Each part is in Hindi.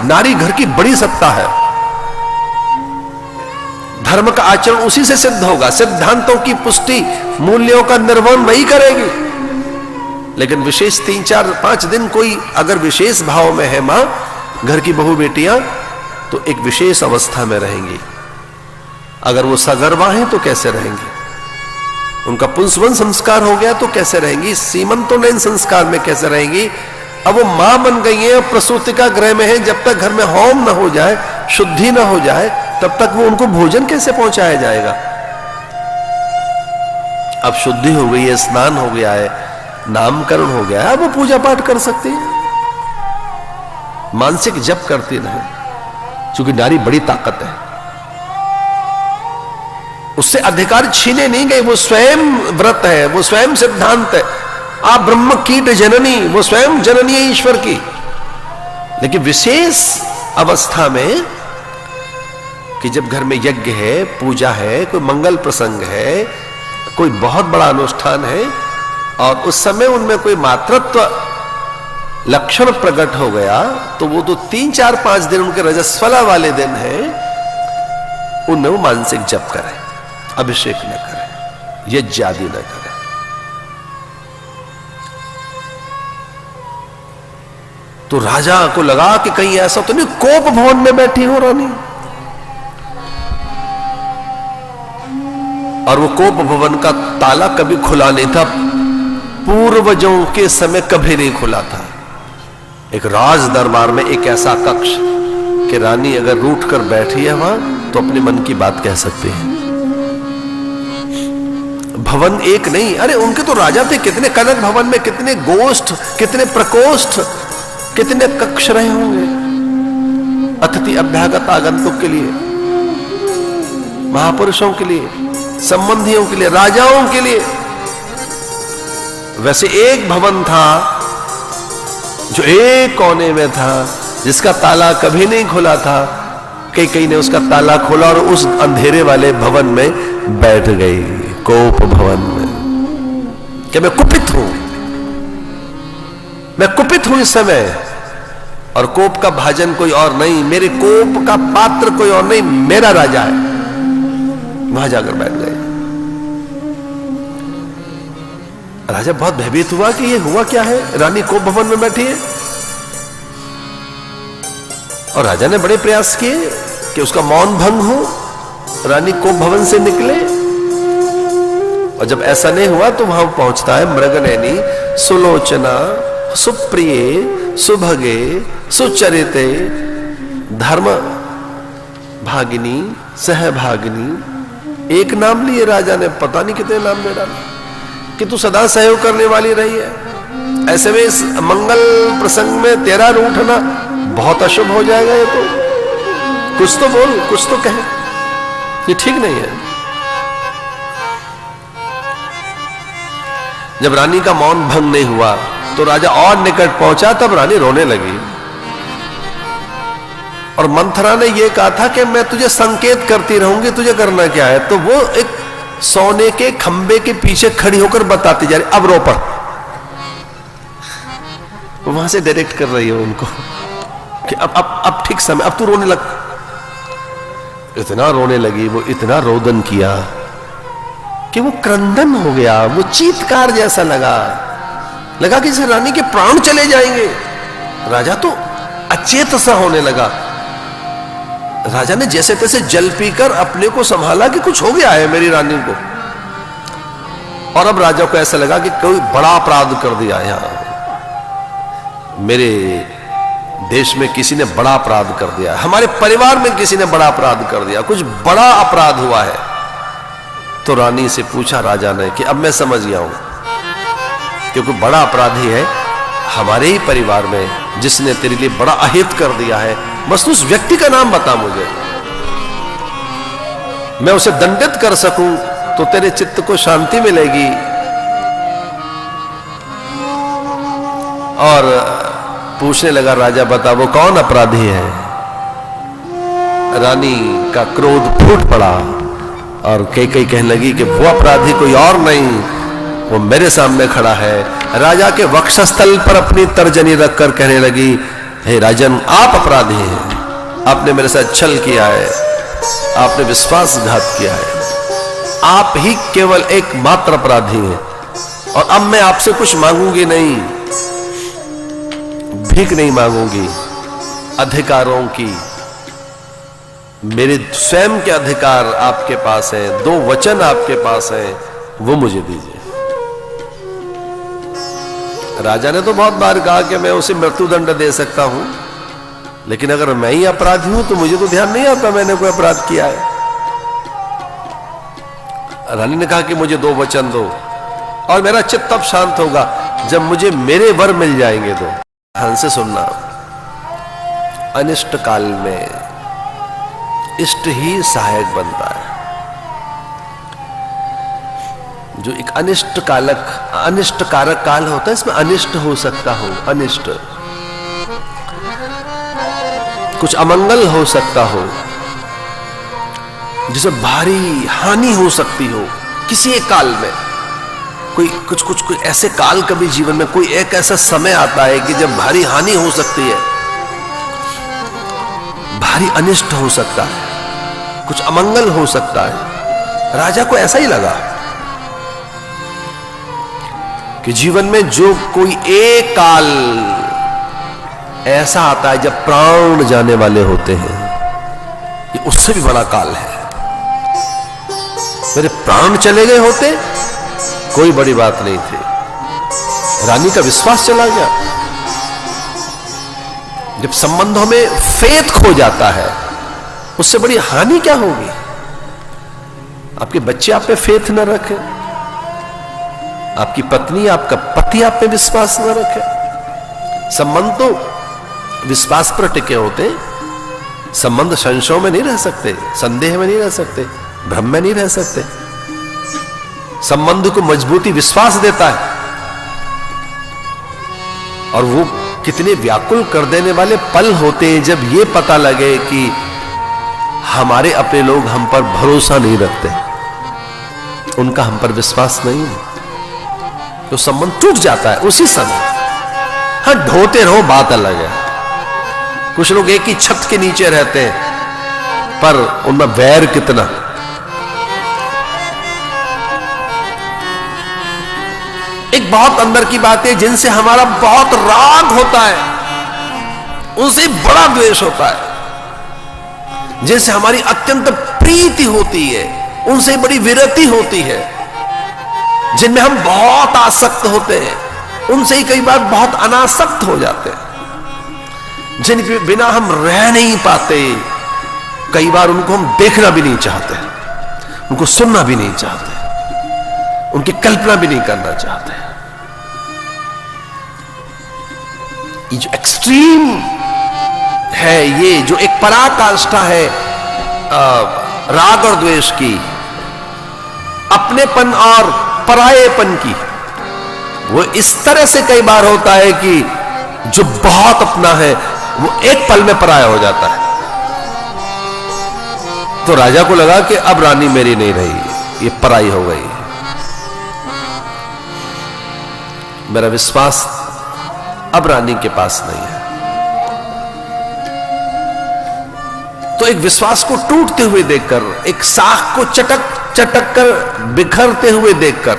नारी घर की बड़ी सत्ता है। धर्म का आचरण उसी से सिद्ध होगा, सिद्धांतों की पुष्टि, मूल्यों का निर्वहन वही करेगी। लेकिन विशेष 3, 4, 5 दिन कोई अगर विशेष भाव में है मां, घर की बहू बेटियां, तो एक विशेष अवस्था में रहेंगी। अगर वो सगर्भा हैं तो कैसे रहेंगी, उनका पुंसवन संस्कार हो गया तो कैसे रहेंगी, सीमंतोन्नयन संस्कार में कैसे रहेंगी। अब वो मां बन गई है, प्रसूति का गृह में है, जब तक घर में होम न हो जाए, शुद्धि न हो जाए, तब तक वो उनको भोजन कैसे पहुंचाया जाएगा। अब शुद्धि हो गई है, स्नान हो गया है, नामकरण हो गया है, अब वो पूजा पाठ कर सकती है, मानसिक जप करती रहे, क्योंकि नारी बड़ी ताकत है, उससे अधिकार छीने नहीं गए, वो स्वयं व्रत है, वो स्वयं सिद्धांत है। आप ब्रह्म कीट जननी, वो स्वयं जननी है ईश्वर की। लेकिन विशेष अवस्था में कि जब घर में यज्ञ है, पूजा है, कोई मंगल प्रसंग है, कोई बहुत बड़ा अनुष्ठान है, और उस समय उनमें कोई मातृत्व लक्षण प्रकट हो गया, तो वो तो 3, 4, 5 दिन उनके रजस्वला वाले दिन हैं, उनमें वो मानसिक जप करें, अभिषेक न करें, यज्ञ आदि न करें। तो राजा को लगा कि कहीं ऐसा तो नहीं कोप भवन में बैठी हो रानी, और वो कोप भवन का ताला कभी खुला नहीं था, पूर्वजों के समय कभी नहीं खुला था। एक राज दरबार में एक ऐसा कक्ष कि रानी अगर रूठ कर बैठी है वहां तो अपने मन की बात कह सकती है। भवन एक नहीं, अरे उनके तो राजा थे, कितने कनक भवन में कितने गोष्ठ, कितने प्रकोष्ठ, कितने कक्ष रहे होंगे अतिथि अभ्यागत आगंतुक के लिए, महापुरुषों के लिए, संबंधियों के लिए, राजाओं के लिए। वैसे एक भवन था जो एक कोने में था, जिसका ताला कभी नहीं खुला था। कई ने उसका ताला खोला और उस अंधेरे वाले भवन में बैठ गई, कोप भवन में, कि मैं कुपित हूं, मैं कुपित हूं इस समय, और कोप का भाजन कोई और नहीं, मेरे कोप का पात्र कोई और नहीं, मेरा राजा है। वहां जाकर बैठ गए। राजा बहुत भयभीत हुआ कि ये हुआ क्या है, रानी कोप भवन में बैठी है। और राजा ने बड़े प्रयास किए कि उसका मौन भंग हो, रानी कोप भवन से निकले। और जब ऐसा नहीं हुआ तो वहां पहुंचता है मृगनयनी, सुलोचना, सुप्रिय, सुभगे, सुचरिते, धर्म भागिनी, सहभागिनी। एक नाम लिए राजा ने, पता नहीं कितने नाम ले डाले कि तू सदा सहयोग करने वाली रही है। ऐसे में इस मंगल प्रसंग में तेरा रूठना बहुत अशुभ हो जाएगा। ये तो कुछ तो बोल, कुछ तो कहे, ये ठीक नहीं है। जब रानी का मौन भंग नहीं हुआ तो राजा और निकट पहुंचा, तब रानी रोने लगी। और मंथरा ने यह कहा था कि मैं तुझे संकेत करती रहूंगी, तुझे करना क्या है। तो वो एक सोने के खंबे के पीछे खड़ी होकर बताती जा रही, अब रो पड़। वहां से डायरेक्ट कर रही है उनको कि अब ठीक समय, अब तू रोने लग। इतना रोने लगी वो, इतना रोदन किया कि वो क्रंदन हो गया, वो चीत्कार जैसा लगा कि इस रानी के प्राण चले जाएंगे। राजा तो अचेत सा होने लगा। राजा ने जैसे तैसे जल पीकर अपने को संभाला कि कुछ हो गया है मेरी रानी को। और अब राजा को ऐसा लगा कि कोई बड़ा अपराध कर दिया, यहां मेरे देश में किसी ने बड़ा अपराध कर दिया, हमारे परिवार में किसी ने बड़ा अपराध कर दिया, कुछ बड़ा अपराध हुआ है। तो रानी से पूछा राजा ने कि अब मैं समझ गया हूं, क्योंकि बड़ा अपराधी है हमारे ही परिवार में, जिसने तेरे लिए बड़ा अहित कर दिया है। बस उस व्यक्ति का नाम बता मुझे, मैं उसे दंडित कर सकूं तो तेरे चित्त को शांति मिलेगी। और पूछने लगा राजा, बता वो कौन अपराधी है। रानी का क्रोध फूट पड़ा और कई कहने लगी कि वो अपराधी कोई और नहीं, वो मेरे सामने खड़ा है। राजा के वक्षस्थल पर अपनी तर्जनी रखकर कहने लगी हे राजन, आप अपराधी हैं, आपने मेरे साथ छल किया है, आपने विश्वासघात किया है, आप ही केवल एकमात्र अपराधी हैं, और अब मैं आपसे कुछ मांगूंगी नहीं, भीख नहीं मांगूंगी अधिकारों की। मेरे स्वयं के अधिकार आपके पास हैं, 2 वचन आपके पास हैं, वो मुझे दीजिए। राजा ने तो बहुत बार कहा कि मैं उसे मृत्युदंड दे सकता हूं, लेकिन अगर मैं ही अपराधी हूं तो मुझे तो ध्यान नहीं आता मैंने कोई अपराध किया है। रानी ने कहा कि मुझे 2 वचन दो, और मेरा चित्त तब शांत होगा जब मुझे मेरे वर मिल जाएंगे। तो ध्यान से सुनना, अनिष्ट काल में इष्ट ही सहायक बनता है। जो एक अनिष्ट कारक काल होता है, इसमें अनिष्ट हो सकता हो, अनिष्ट कुछ अमंगल हो सकता हो, जिसे भारी हानि हो सकती हो किसी एक काल में। कुछ ऐसे काल कभी जीवन में कोई एक ऐसा समय आता है कि जब भारी हानि हो सकती है, भारी अनिष्ट हो सकता है, कुछ अमंगल हो सकता है। राजा को ऐसा ही लगा कि जीवन में जो कोई एक काल ऐसा आता है जब प्राण जाने वाले होते हैं, ये उससे भी बड़ा काल है। मेरे प्राण चले गए होते कोई बड़ी बात नहीं थी। रानी का विश्वास चला गया। जब संबंधों में फेथ खो जाता है, उससे बड़ी हानि क्या होगी? आपके बच्चे आप पे फेथ न रखें, आपकी पत्नी, आपका पति आप पे विश्वास न रखे। संबंध तो विश्वास पर टिके होते। संबंध संशय में नहीं रह सकते, संदेह में नहीं रह सकते, भ्रम में नहीं रह सकते। संबंध को मजबूती विश्वास देता है, और वो कितने व्याकुल कर देने वाले पल होते हैं जब ये पता लगे कि हमारे अपने लोग हम पर भरोसा नहीं रखते, उनका हम पर विश्वास नहीं है, तो संबंध टूट जाता है उसी समय। हाँ, ढोते रहो, बात अलग है। कुछ लोग एक ही छत के नीचे रहते हैं, पर उनमें वैर कितना। एक बहुत अंदर की बात है, जिनसे हमारा बहुत राग होता है, उनसे बड़ा द्वेष होता है। जिनसे हमारी अत्यंत प्रीति होती है, उनसे बड़ी विरति होती है। जिनमें हम बहुत आसक्त होते हैं, उनसे ही कई बार बहुत अनासक्त हो जाते हैं। जिन बिना हम रह नहीं पाते, कई बार उनको हम देखना भी नहीं चाहते, उनको सुनना भी नहीं चाहते, उनकी कल्पना भी नहीं करना चाहते। ये जो एक्सट्रीम है, ये जो एक पराकाष्ठा है राग और द्वेष की, अपनेपन और परायेपन की, वो इस तरह से कई बार होता है कि जो बहुत अपना है वो एक पल में पराया हो जाता है। तो राजा को लगा कि अब रानी मेरी नहीं रही, ये पराई हो गई। मेरा विश्वास अब रानी के पास नहीं है। तो एक विश्वास को टूटते हुए देखकर, एक साख को चटक कर बिखरते हुए देखकर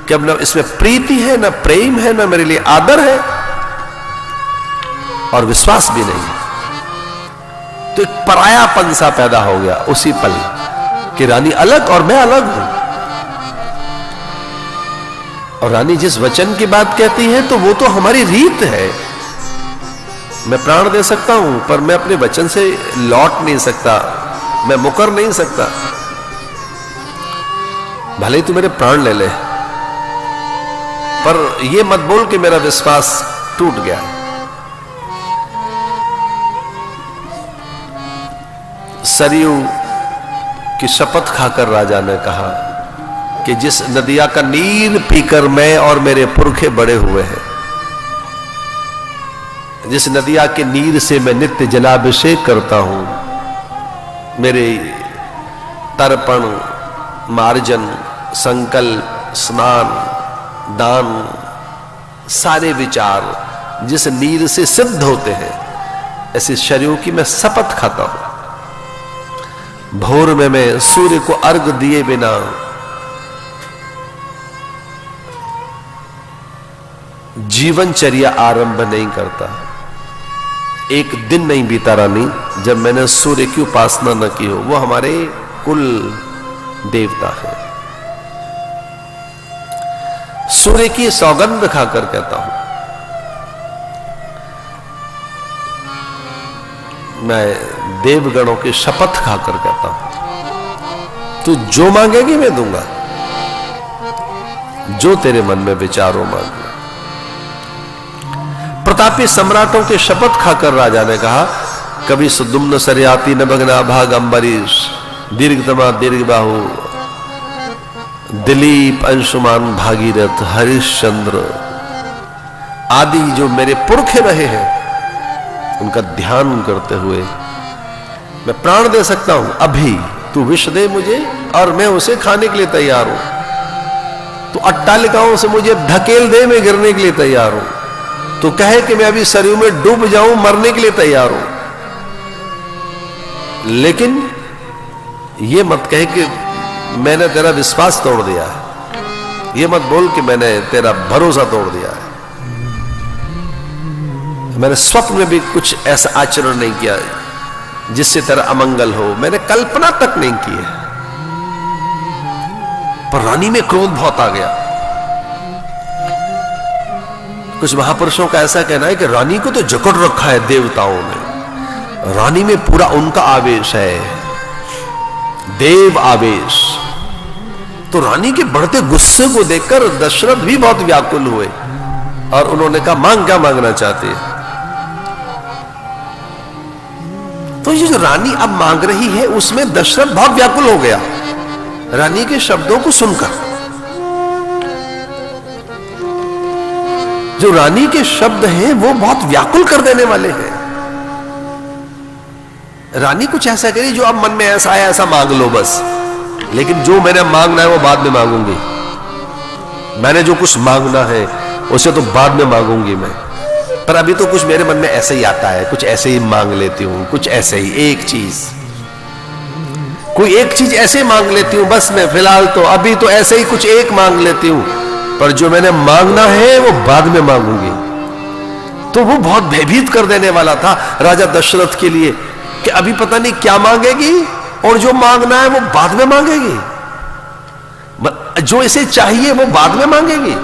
कि अब न इसमें प्रीति है, न प्रेम है, न मेरे लिए आदर है, और विश्वास भी नहीं है, तो एक परायापन सा पैदा हो गया उसी पल कि रानी अलग और मैं अलग हूं। और रानी जिस वचन की बात कहती है, तो वो तो हमारी रीत है। मैं प्राण दे सकता हूं, पर मैं अपने वचन से लौट नहीं सकता, मैं मुकर नहीं सकता। भले ही तू मेरे प्राण ले ले, पर यह मत बोल कि मेरा विश्वास टूट गया। सरयू की शपथ खाकर राजा ने कहा कि जिस नदिया का नीर पीकर मैं और मेरे पुरखे बड़े हुए हैं, जिस नदिया के नीर से मैं नित्य जलाभिषेक करता हूं, मेरे तर्पण, मार्जन, संकल्प, स्नान, दान, सारे विचार जिस नीर से सिद्ध होते हैं, ऐसे शरीरों की मैं शपथ खाता हूं। भोर में मैं सूर्य को अर्घ दिए बिना जीवनचर्या आरंभ नहीं करता। एक दिन नहीं बीता रानी जब मैंने सूर्य की उपासना न की हो। वो हमारे कुल देवता है। सूर्य की सौगंध खाकर कहता हूं, मैं देवगणों की शपथ खाकर कहता हूं, तू जो मांगेगी मैं दूंगा, जो तेरे मन में विचारों मांगना। प्रतापी सम्राटों के शपथ खाकर राजा ने कहा, कभी सुदुम्न सरयाती नभगना भाग अम्बरीश, दीर्घतमा दीर्घबाहु, दिलीप अंशुमान भागीरथ, हरिश्चंद्र आदि जो मेरे पुरखे रहे हैं, उनका ध्यान करते हुए मैं प्राण दे सकता हूं। अभी तू विष दे मुझे और मैं उसे खाने के लिए तैयार हूं। तू अट्टालिकाओं से मुझे धकेल दे, मैं गिरने के लिए तैयार हूं। तो कहे कि मैं अभी सरयू में डूब जाऊं, मरने के लिए तैयार हूं। लेकिन ये मत कहे कि मैंने तेरा विश्वास तोड़ दिया है। ये मत बोल कि मैंने तेरा भरोसा तोड़ दिया है। मैंने स्वप्न में भी कुछ ऐसा आचरण नहीं किया जिससे तेरा अमंगल हो। मैंने कल्पना तक नहीं की है। पर रानी में क्रोध बहुत आ गया। कुछ महापुरुषों का ऐसा कहना है कि रानी को तो जकड़ रखा है देवताओं ने। रानी में पूरा उनका आवेश है, देव आवेश। तो रानी के बढ़ते गुस्से को देखकर दशरथ भी बहुत व्याकुल हुए और उन्होंने कहा, मांग क्या मांगना चाहते हैं? तो ये जो रानी अब मांग रही है उसमें दशरथ बहुत व्याकुल हो गया रानी के शब्दों को सुनकर। जो रानी के शब्द हैं वो बहुत व्याकुल कर देने वाले हैं। रानी कुछ ऐसा करी जो अब मन में ऐसा आया ऐसा मांग लो बस, लेकिन जो मैंने मांगना है वो बाद में मांगूंगी। मैंने जो कुछ मांगना है उसे तो बाद में मांगूंगी मैं, पर अभी तो कुछ मेरे मन में ऐसे ही आता है, कुछ ऐसे ही मांग लेती हूं, कुछ ऐसे ही एक चीज, कोई एक चीज ऐसे मांग लेती हूं बस। मैं फिलहाल तो अभी तो ऐसे ही कुछ एक मांग लेती हूं, पर जो मैंने मांगना है वो बाद में मांगूंगी। तो वो बहुत भयभीत कर देने वाला था राजा दशरथ के लिए कि अभी पता नहीं क्या मांगेगी और जो मांगना है वो बाद में मांगेगी। जो इसे चाहिए वो बाद में मांगेगी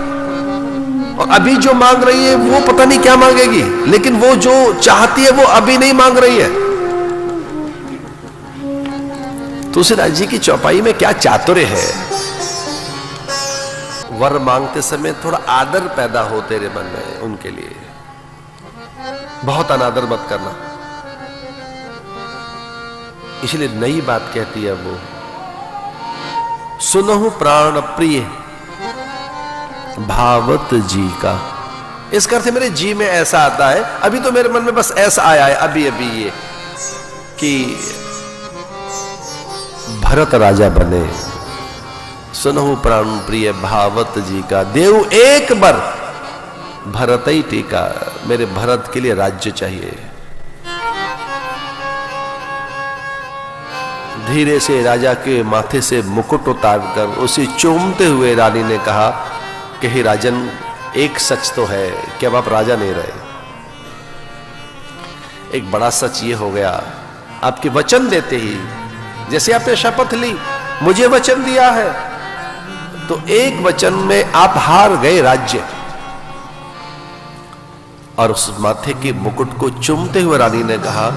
और अभी जो मांग रही है वो पता नहीं क्या मांगेगी, लेकिन वो जो चाहती है वो अभी नहीं मांग रही है। तुलसीदास जी की चौपाई में क्या चातुर्य है। वर मांगते समय थोड़ा आदर पैदा हो तेरे मन में उनके लिए, बहुत अनादर मत करना। इसलिए नई बात कहती है वो, सुनहु प्राण प्रिय भावत जी का। इसका अर्थ मेरे जी में ऐसा आता है, अभी तो मेरे मन में बस ऐसा आया है अभी अभी ये कि भरत राजा बने। सुनहु प्राण प्रिय भावत जी का, देव एक बार भरत ही टीका। मेरे भरत के लिए राज्य चाहिए। धीरे से राजा के माथे से मुकुट उतारकर उसे चूमते हुए रानी ने कहा कि हे राजन, एक सच तो है कि अब आप राजा नहीं रहे। एक बड़ा सच ये हो गया, आपके वचन देते ही, जैसे आपने शपथ ली, मुझे वचन दिया है, तो एक वचन में आप हार गए राज्य। और उस माथे के मुकुट को चूमते हुए रानी ने कहा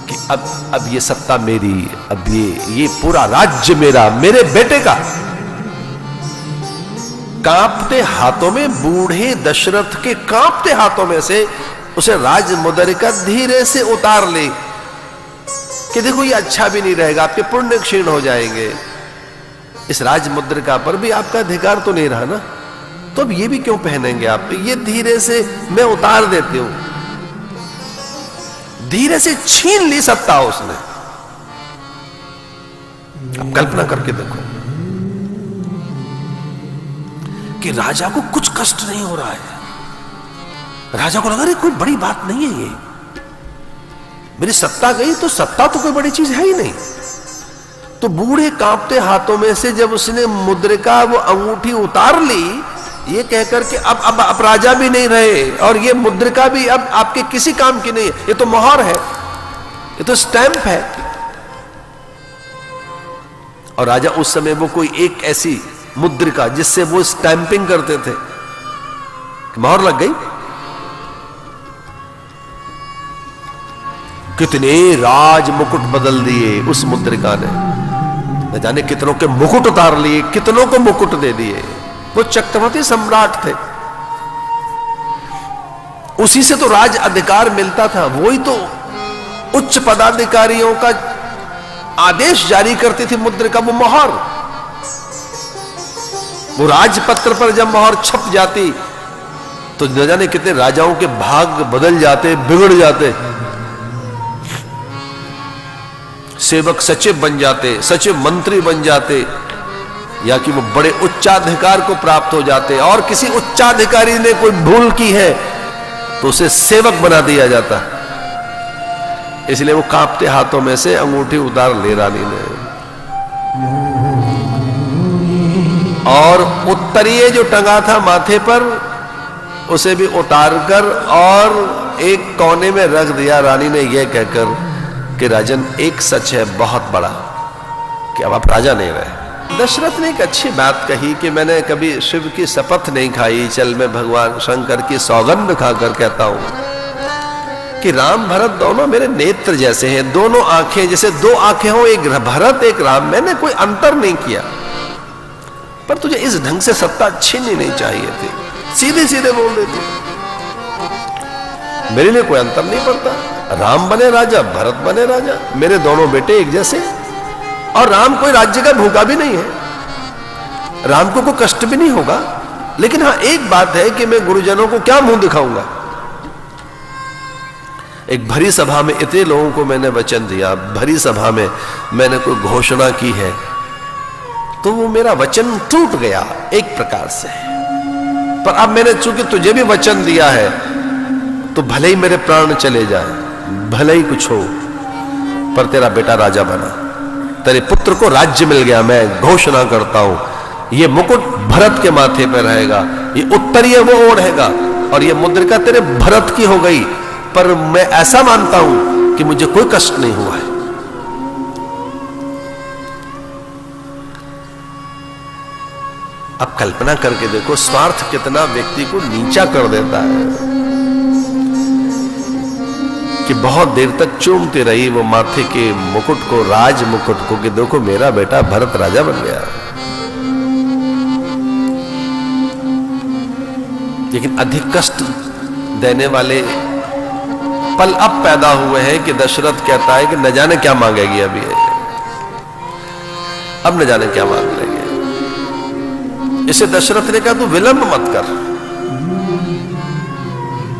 कि अब ये सत्ता मेरी, अब ये पूरा राज्य मेरा, मेरे बेटे का। कांपते हाथों में, बूढ़े दशरथ के कांपते हाथों में से उसे राज मुद्रिका धीरे से उतार ली कि देखो ये अच्छा भी नहीं रहेगा, आपके पुण्य क्षीण हो जाएंगे। इस राज मुद्रिका पर भी आपका अधिकार तो नहीं रहा ना, तो अब ये भी क्यों पहनेंगे आप? ये धीरे से मैं उतार देती हूं। धीरे से छीन ली सत्ता उसने। अब कल्पना करके देखो कि राजा को कुछ कष्ट नहीं हो रहा है, राजा को लगा अरे कोई बड़ी बात नहीं है ये, मेरी सत्ता गई तो सत्ता तो कोई बड़ी चीज है ही नहीं। तो बूढ़े कांपते हाथों में से जब उसने मुद्रिका वो अंगूठी उतार ली, ये कहकर के अब राजा भी नहीं रहे और ये मुद्रिका भी अब आपके किसी काम की नहीं है, ये तो मोहर है, ये तो स्टैंप है। और राजा उस समय वो कोई एक ऐसी मुद्रिका जिससे वो स्टैंपिंग करते थे, मोहर लग गई। कितने राज मुकुट बदल दिए उस मुद्रिका ने, न जाने कितनों के मुकुट उतार लिए, कितनों को मुकुट दे दिए। वो चक्रवर्ती सम्राट थे, उसी से तो राज अधिकार मिलता था, वही तो उच्च पदाधिकारियों का आदेश जारी करती थी मुद्रिका, वो मोहर। वो राजपत्र पर जब मोहर छप जाती तो न जाने कितने राजाओं के भाग बदल जाते, बिगड़ जाते। सेवक सचिव बन जाते, सचिव मंत्री बन जाते, या कि वो बड़े उच्चाधिकार को प्राप्त हो जाते। और किसी उच्चाधिकारी ने कोई भूल की है तो उसे सेवक बना दिया जाता। इसलिए वो कांपते हाथों में से अंगूठी उतार ले रानी ने, और उत्तरीय जो टंगा था माथे पर उसे भी उतार कर और एक कोने में रख दिया। रानी ने यह कहकर कि राजन एक सच है बहुत बड़ा कि अब आप राजा नहीं रहे। दशरथ ने एक अच्छी बात कही कि मैंने कभी शिव की शपथ नहीं खाई, चल मैं भगवान शंकर की सौगंध खाकर कहता हूं कि राम भरत दोनों मेरे नेत्र जैसे हैं, दोनों आंखें जैसे दो आंखें हो, एक भरत एक राम, मैंने कोई अंतर नहीं किया। पर तुझे इस ढंग से सत्ता छीननी नहीं चाहिए थी, सीधे सीधे बोल देते, मेरे लिए कोई अंतर नहीं पड़ता, राम बने राजा भरत बने राजा, मेरे दोनों बेटे एक जैसे। और राम कोई राज्य का भूखा भी नहीं है, राम को कोई कष्ट भी नहीं होगा। लेकिन हां एक बात है कि मैं गुरुजनों को क्या मुंह दिखाऊंगा। एक भरी सभा में इतने लोगों को मैंने वचन दिया, भरी सभा में मैंने कोई घोषणा की है, तो वो मेरा वचन टूट गया एक प्रकार से। पर अब मैंने चूंकि तुझे भी वचन दिया है तो भले ही मेरे प्राण चले जाए, भले ही कुछ हो, पर तेरा बेटा राजा बना, तेरे पुत्र को राज्य मिल गया। मैं घोषणा करता हूं ये मुकुट भरत के माथे पर रहेगा, ये उत्तरीय वो ओढ़ेगा, और ये मुद्रिका तेरे भरत की हो गई। पर मैं ऐसा मानता हूं कि मुझे कोई कष्ट नहीं हुआ है। अब कल्पना करके देखो स्वार्थ कितना व्यक्ति को नीचा कर देता है कि बहुत देर तक चूमती रही वो माथे के मुकुट को, राज मुकुट को, कि देखो मेरा बेटा भरत राजा बन गया। लेकिन अधिक कष्ट देने वाले पल अब पैदा हुए हैं कि दशरथ कहता है कि न जाने क्या मांगेगी अभी, अब न जाने क्या मांग लेंगे। इसे दशरथ ने कहा तू विलंब मत कर,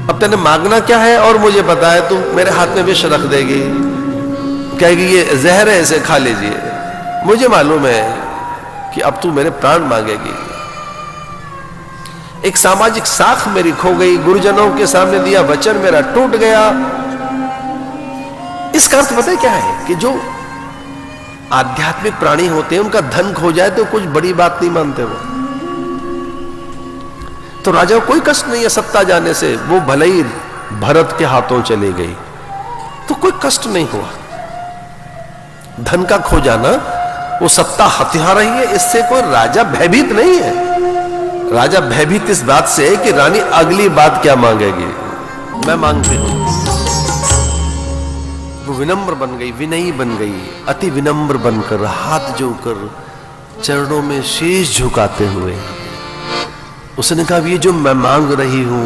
अब तेने मांगना क्या है और मुझे पता है, तू मेरे हाथ में विष रख देगी, कहेगी ये जहर है इसे खा लीजिए, मुझे मालूम है कि अब तू मेरे प्राण मांगेगी। एक सामाजिक साख मेरी खो गई, गुरुजनों के सामने दिया वचन मेरा टूट गया। इसका अर्थ पता है क्या है कि जो आध्यात्मिक प्राणी होते हैं उनका धन खो जाए तो कुछ बड़ी बात नहीं मानते वो। तो राजा को कोई कष्ट नहीं है सत्ता जाने से, वो भले ही भरत के हाथों चली गई तो कोई कष्ट नहीं हुआ। धन का खो जाना, वो सत्ता हथिया रही है, इससे कोई राजा भयभीत नहीं है। राजा भयभीत इस बात से है कि रानी अगली बात क्या मांगेगी। मैं मांगती हूं। वो विनम्र बन गई, विनयी बन गई, अति विनम्र बनकर हाथ जोड़कर चरणों में शीश झुकाते हुए उसने कहा ये जो मैं मांग रही हूं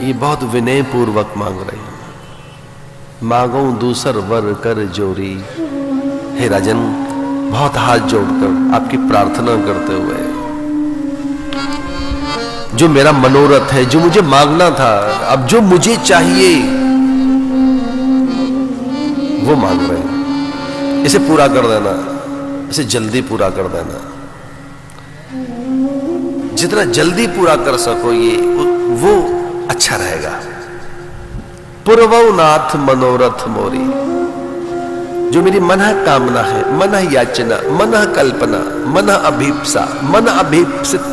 ये बहुत विनय पूर्वक मांग रही हूं। मांगो दूसर वर कर जोरी। हे राजन, बहुत हाथ जोड़कर आपकी प्रार्थना करते हुए, जो मेरा मनोरथ है, जो मुझे मांगना था, अब जो मुझे चाहिए वो मांग रहे हैं, इसे पूरा कर देना, इसे जल्दी पूरा कर देना। जितना जल्दी पूरा कर सको ये वो अच्छा रहेगा। पूर्वनाथ मनोरथ मोरी, जो मेरी मन कामना है, मन याचना, मन कल्पना, मन अभीप्सा, मन अभीप्सित,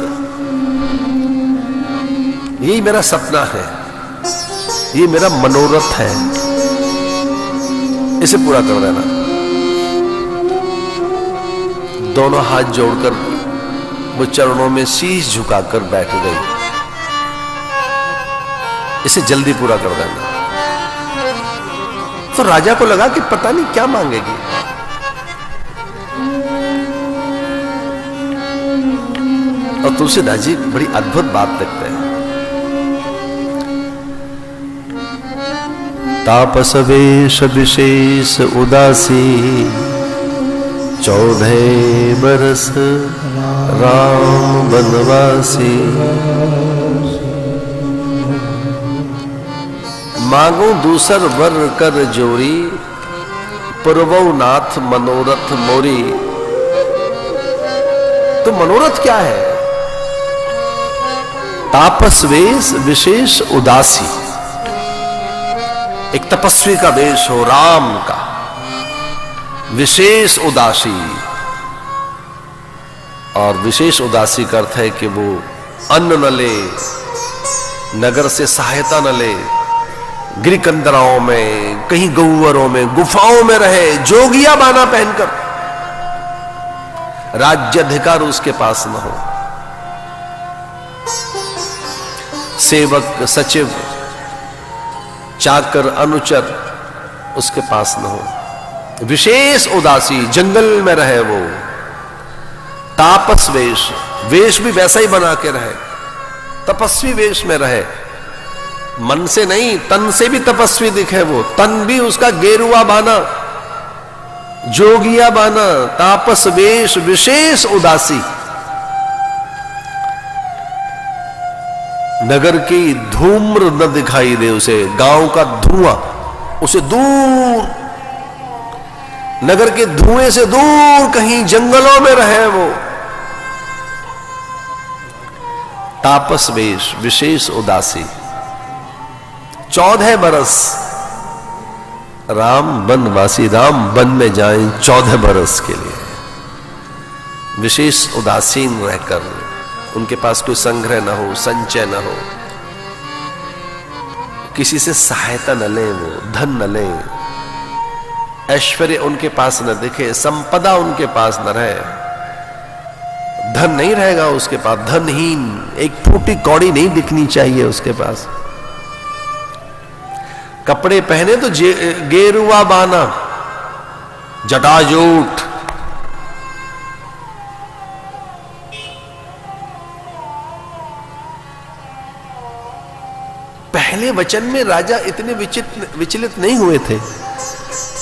यही मेरा सपना है, ये मेरा मनोरथ है, इसे पूरा कर देना। दोनों हाथ जोड़कर वो चरणों में शीश झुकाकर बैठ गई, इसे जल्दी पूरा कर देना। तो राजा को लगा कि पता नहीं क्या मांगेगी, और तुलसीदास जी बड़ी अद्भुत बात लिखते हैं। तापस वेश विशेष उदासी, 14 बरस राम बनवासी। मांगो दूसर वर कर जोरी, पूर्वनाथ मनोरथ मोरी। तो मनोरथ क्या है? तापस वेश विशेष उदासी, एक तपस्वी का वेश हो राम का, विशेष उदासी। और विशेष उदासी का अर्थ है कि वो अन्न न ले, नगर से सहायता न ले, गिरिकंदराओं में, कहीं गौवरों में, गुफाओं में रहे, जोगिया बाना पहनकर, राज्य अधिकार उसके पास न हो, सेवक सचिव चाकर अनुचर उसके पास न हो। विशेष उदासी, जंगल में रहे वो। तापस वेश, वेश भी वैसा ही बना के रहे, तपस्वी वेश में रहे, मन से नहीं तन से भी तपस्वी दिखे वो, तन भी उसका गेरुआ बाना, जोगिया बाना, तापस वेश विशेष उदासी। नगर की धूम्र न दिखाई दे उसे, गांव का धुआं उसे दूर, नगर के धुएं से दूर कहीं जंगलों में रहे वो। तापस वेश विशेष उदासी, 14 बरस राम बनवासी, राम वन में जाएं 14 बरस के लिए, विशेष उदासीन रहकर, उनके पास कोई संग्रह न हो, संचय न हो, किसी से सहायता न ले, वो धन न ले, ऐश्वर्य उनके पास न दिखे, संपदा उनके पास न रहे, धन नहीं रहेगा उसके पास, धनहीन, एक फूटी कौड़ी नहीं दिखनी चाहिए उसके पास। कपड़े पहने तो गेरुआ बाना, जटाजूट, पहले वचन में राजा इतने विचलित नहीं हुए थे,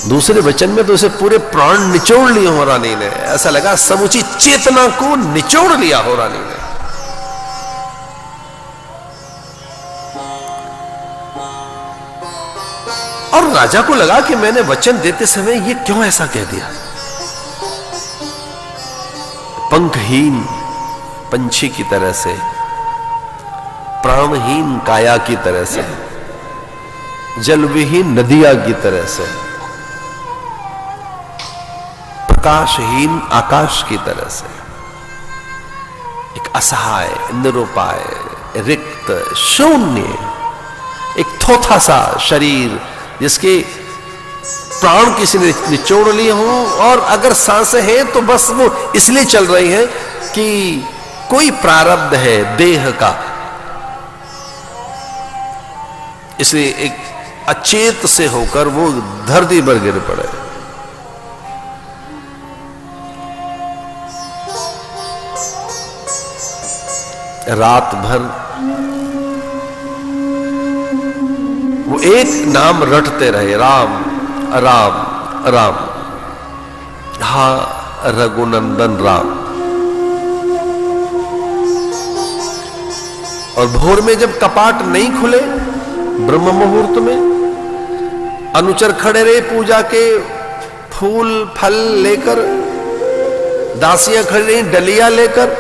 दूसरे वचन में तो उसे पूरे प्राण निचोड़ लिए हो रानी ने, ऐसा लगा समुची चेतना को निचोड़ लिया हो रानी ने। और राजा को लगा कि मैंने वचन देते समय ये क्यों ऐसा कह दिया। पंखहीन पंछी की तरह से, प्राणहीन काया की तरह से, जलविहीन नदिया की तरह से, प्रकाशहीन आकाश की तरह से, एक असहाय, निरुपाय, रिक्त, शून्य, एक थोथा सा शरीर जिसके प्राण किसी ने निचोड़ लिए हो, और अगर सांसें हैं तो बस वो इसलिए चल रही है कि कोई प्रारब्ध है देह का, इसलिए एक अचेत से होकर वो धरती पर गिर पड़े। रात भर वो एक नाम रटते रहे, राम राम राम, हा रघुनंदन राम। और भोर में जब कपाट नहीं खुले, ब्रह्म मुहूर्त में, अनुचर खड़े रहे पूजा के फूल फल लेकर, दासियां खड़ी रही डलिया लेकर,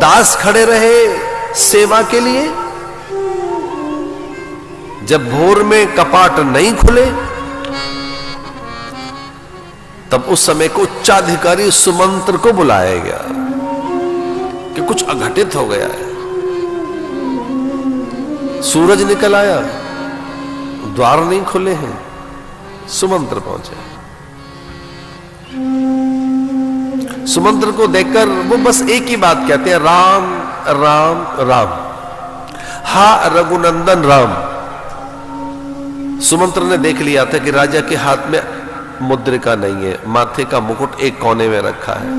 दास खड़े रहे सेवा के लिए, जब भोर में कपाट नहीं खुले, तब उस समय को उच्चाधिकारी सुमंत्र को बुलाया गया कि कुछ अघटित हो गया है। सूरज निकल आया, द्वार नहीं खुले हैं, सुमंत्र पहुंचे। सुमंत्र को देखकर वो बस एक ही बात कहते हैं, राम राम राम, हा रघुनंदन राम। सुमंत्र ने देख लिया था कि राजा के हाथ में मुद्रिका नहीं है, माथे का मुकुट एक कोने में रखा है,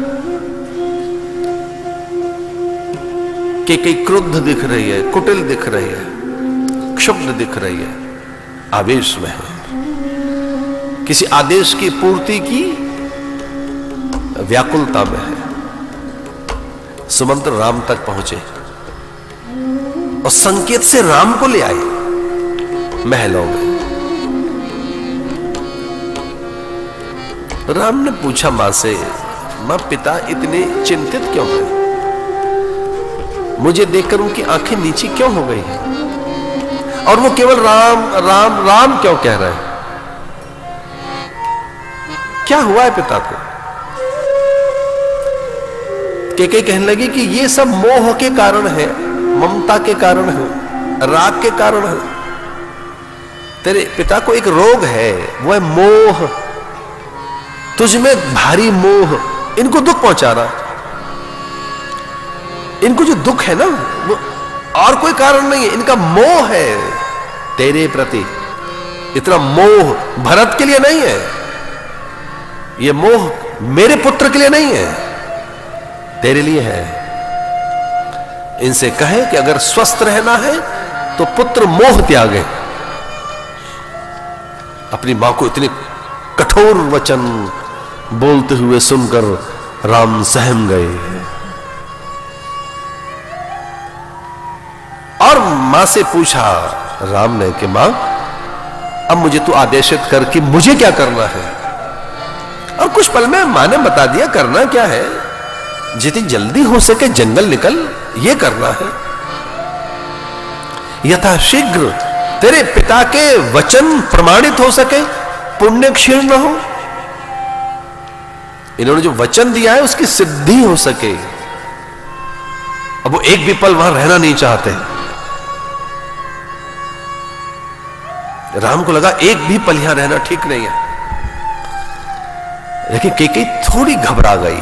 कि कई क्रुद्ध दिख रही है, कुटिल दिख रही है, क्षुब्ध दिख रही है, आवेश में है, किसी आदेश की पूर्ति की व्याकुलता में है। सुमंत्र राम तक पहुंचे और संकेत से राम को ले आए महलों में। राम ने पूछा मां से, मां पिता इतने चिंतित क्यों हैं? मुझे देखकर उनकी आंखें नीची क्यों हो गई हैं? और वो केवल राम राम राम क्यों कह रहे हैं? क्या हुआ है पिता को? केकई कहने लगी कि ये सब मोह के कारण है, ममता के कारण है, राग के कारण है। तेरे पिता को एक रोग है, वो है मोह। तुझ में भारी मोह, इनको दुख पहुंचा रहा। इनको जो दुख है ना, वो और कोई कारण नहीं है, इनका मोह है तेरे प्रति। इतना मोह भरत के लिए नहीं है, ये मोह मेरे पुत्र के लिए नहीं है, तेरे लिए है। इनसे कहे कि अगर स्वस्थ रहना है तो पुत्र मोह त्यागे। अपनी मां को इतने कठोर वचन बोलते हुए सुनकर राम सहम गए और मां से पूछा राम ने कि मां, अब मुझे तू आदेशित कर कि मुझे क्या करना है। और कुछ पल में मां ने बता दिया करना क्या है। जितनी जल्दी हो सके जंगल निकल, ये करना है। यथाशीघ्र तेरे पिता के वचन प्रमाणित हो सके, पुण्य क्षीण न हो। इन्होंने जो वचन दिया है उसकी सिद्धि हो सके। अब वो एक भी पल वहां रहना नहीं चाहते। राम को लगा एक भी पल यहां रहना ठीक नहीं है, लेकिन केकई थोड़ी घबरा गई,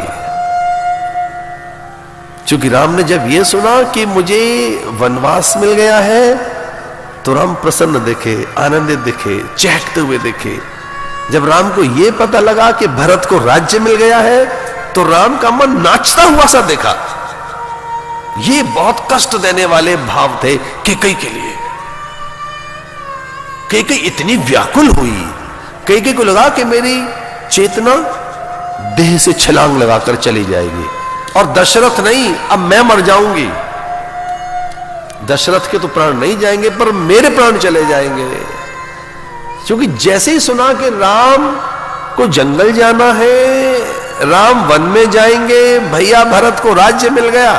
क्योंकि राम ने जब यह सुना कि मुझे वनवास मिल गया है तो राम प्रसन्न दिखे, आनंदित दिखे, चहकते हुए दिखे। जब राम को यह पता लगा कि भरत को राज्य मिल गया है तो राम का मन नाचता हुआ सा देखा। ये बहुत कष्ट देने वाले भाव थे केकई के लिए। केकई इतनी व्याकुल हुई, केकई को लगा कि मेरी चेतना देह से छलांग लगाकर चली जाएगी और दशरथ नहीं, अब मैं मर जाऊंगी। दशरथ के तो प्राण नहीं जाएंगे पर मेरे प्राण चले जाएंगे। क्योंकि जैसे ही सुना कि राम को जंगल जाना है, राम वन में जाएंगे, भैया भरत को राज्य मिल गया,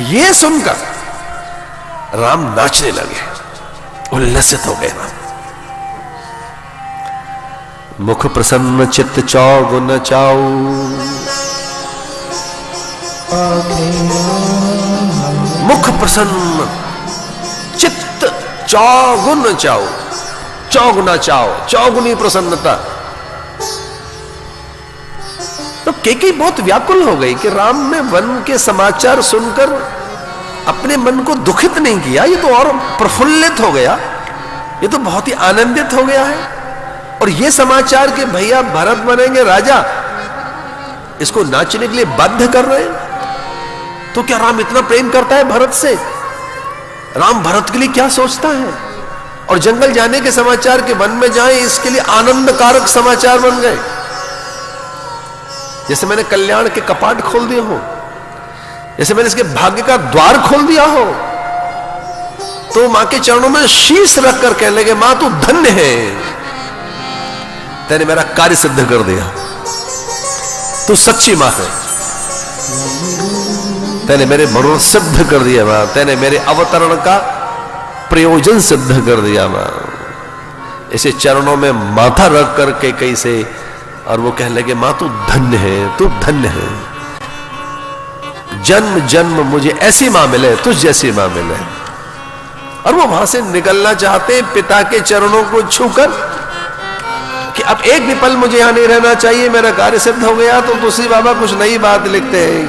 यह सुनकर राम नाचने लगे, उल्लसित हो गए राम। मुख प्रसन्न चित्त चौगुन चाऊ, मुख प्रसन्न चित्त चौगुन चाऊ, चौगुना चाओ, चौगुनी प्रसन्नता। तो केकई बहुत व्याकुल हो गई कि राम ने वन के समाचार सुनकर अपने मन को दुखित नहीं किया, ये तो और प्रफुल्लित हो गया, ये तो बहुत ही आनंदित हो गया है। और ये समाचार कि भैया भरत बनेंगे राजा, इसको नाचने के लिए बाध्य कर रहे हैं। तो क्या राम इतना प्रेम करता है भरत से? राम भरत के लिए क्या सोचता है? और जंगल जाने के समाचार के वन में जाए, इसके लिए आनंद कारक समाचार बन गए। जैसे मैंने कल्याण के कपाट खोल दिए हो, जैसे मैंने इसके भाग्य का द्वार खोल दिया हो, तो मां के चरणों में शीश रखकर कहने लगे, मां तू धन्य है, तेने मेरा कार्य सिद्ध कर दिया, तू सच्ची मां है, तेने मेरे मनोरथ सिद्ध कर दिया मां, तेने मेरे अवतरण का प्रयोजन सिद्ध कर दिया मां। इसे चरणों में माथा रख करके कैसे, और वो कह लगे मां तू धन्य है, तू धन्य है, जन्म जन्म मुझे ऐसी मां मिले, तुझ जैसी मां मिले। और वो वहां से निकलना चाहते पिता के चरणों को छूकर कि अब एक भी पल मुझे यहां नहीं रहना चाहिए, मेरा कार्य सिद्ध हो गया। तो तुलसी बाबा कुछ नई बात लिखते हैं,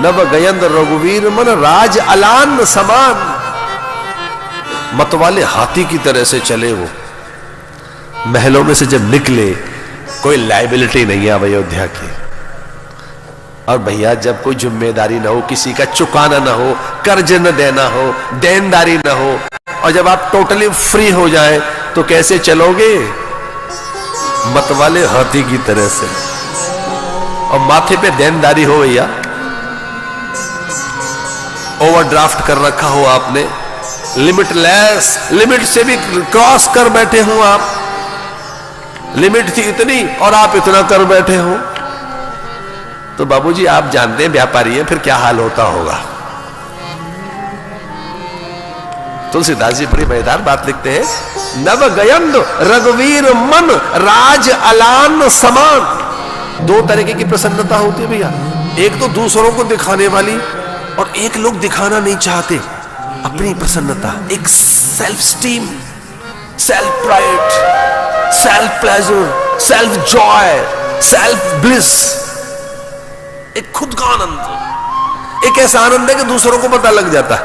नव गयंद रघुवीर मन राज अलान समान। मतवाले हाथी की तरह से चले वो, महलों में से जब निकले कोई लायबिलिटी नहीं है अब अयोध्या की। और भैया जब कोई जिम्मेदारी ना हो, किसी का चुकाना ना हो, कर्ज न देना हो, देनदारी ना हो, और जब आप टोटली फ्री हो जाए तो कैसे चलोगे? मतवाले हाथी की तरह से। और माथे पे देनदारी हो भैया, ओवरड्राफ्ट कर रखा हो आपने, लिमिटलेस, लिमिट से भी क्रॉस कर बैठे हो आप, लिमिट थी इतनी और आप इतना कर बैठे हो। तो बाबूजी आप जानते हैं व्यापारी हैं, फिर क्या हाल होता होगा। तुलसीदास जी बड़ी मजेदार बात लिखते हैं, नव गयंद रघुवीर मन राज अलान समान। दो तरीके की प्रसन्नता होती है भैया, एक तो दूसरों को दिखाने वाली, और एक लोग दिखाना नहीं चाहते अपनी प्रसन्नता। एक self esteem, self pride, self pleasure, self Joy, self bliss, एक खुद का आनंद। एक ऐसा आनंद है कि दूसरों को पता लग जाता है,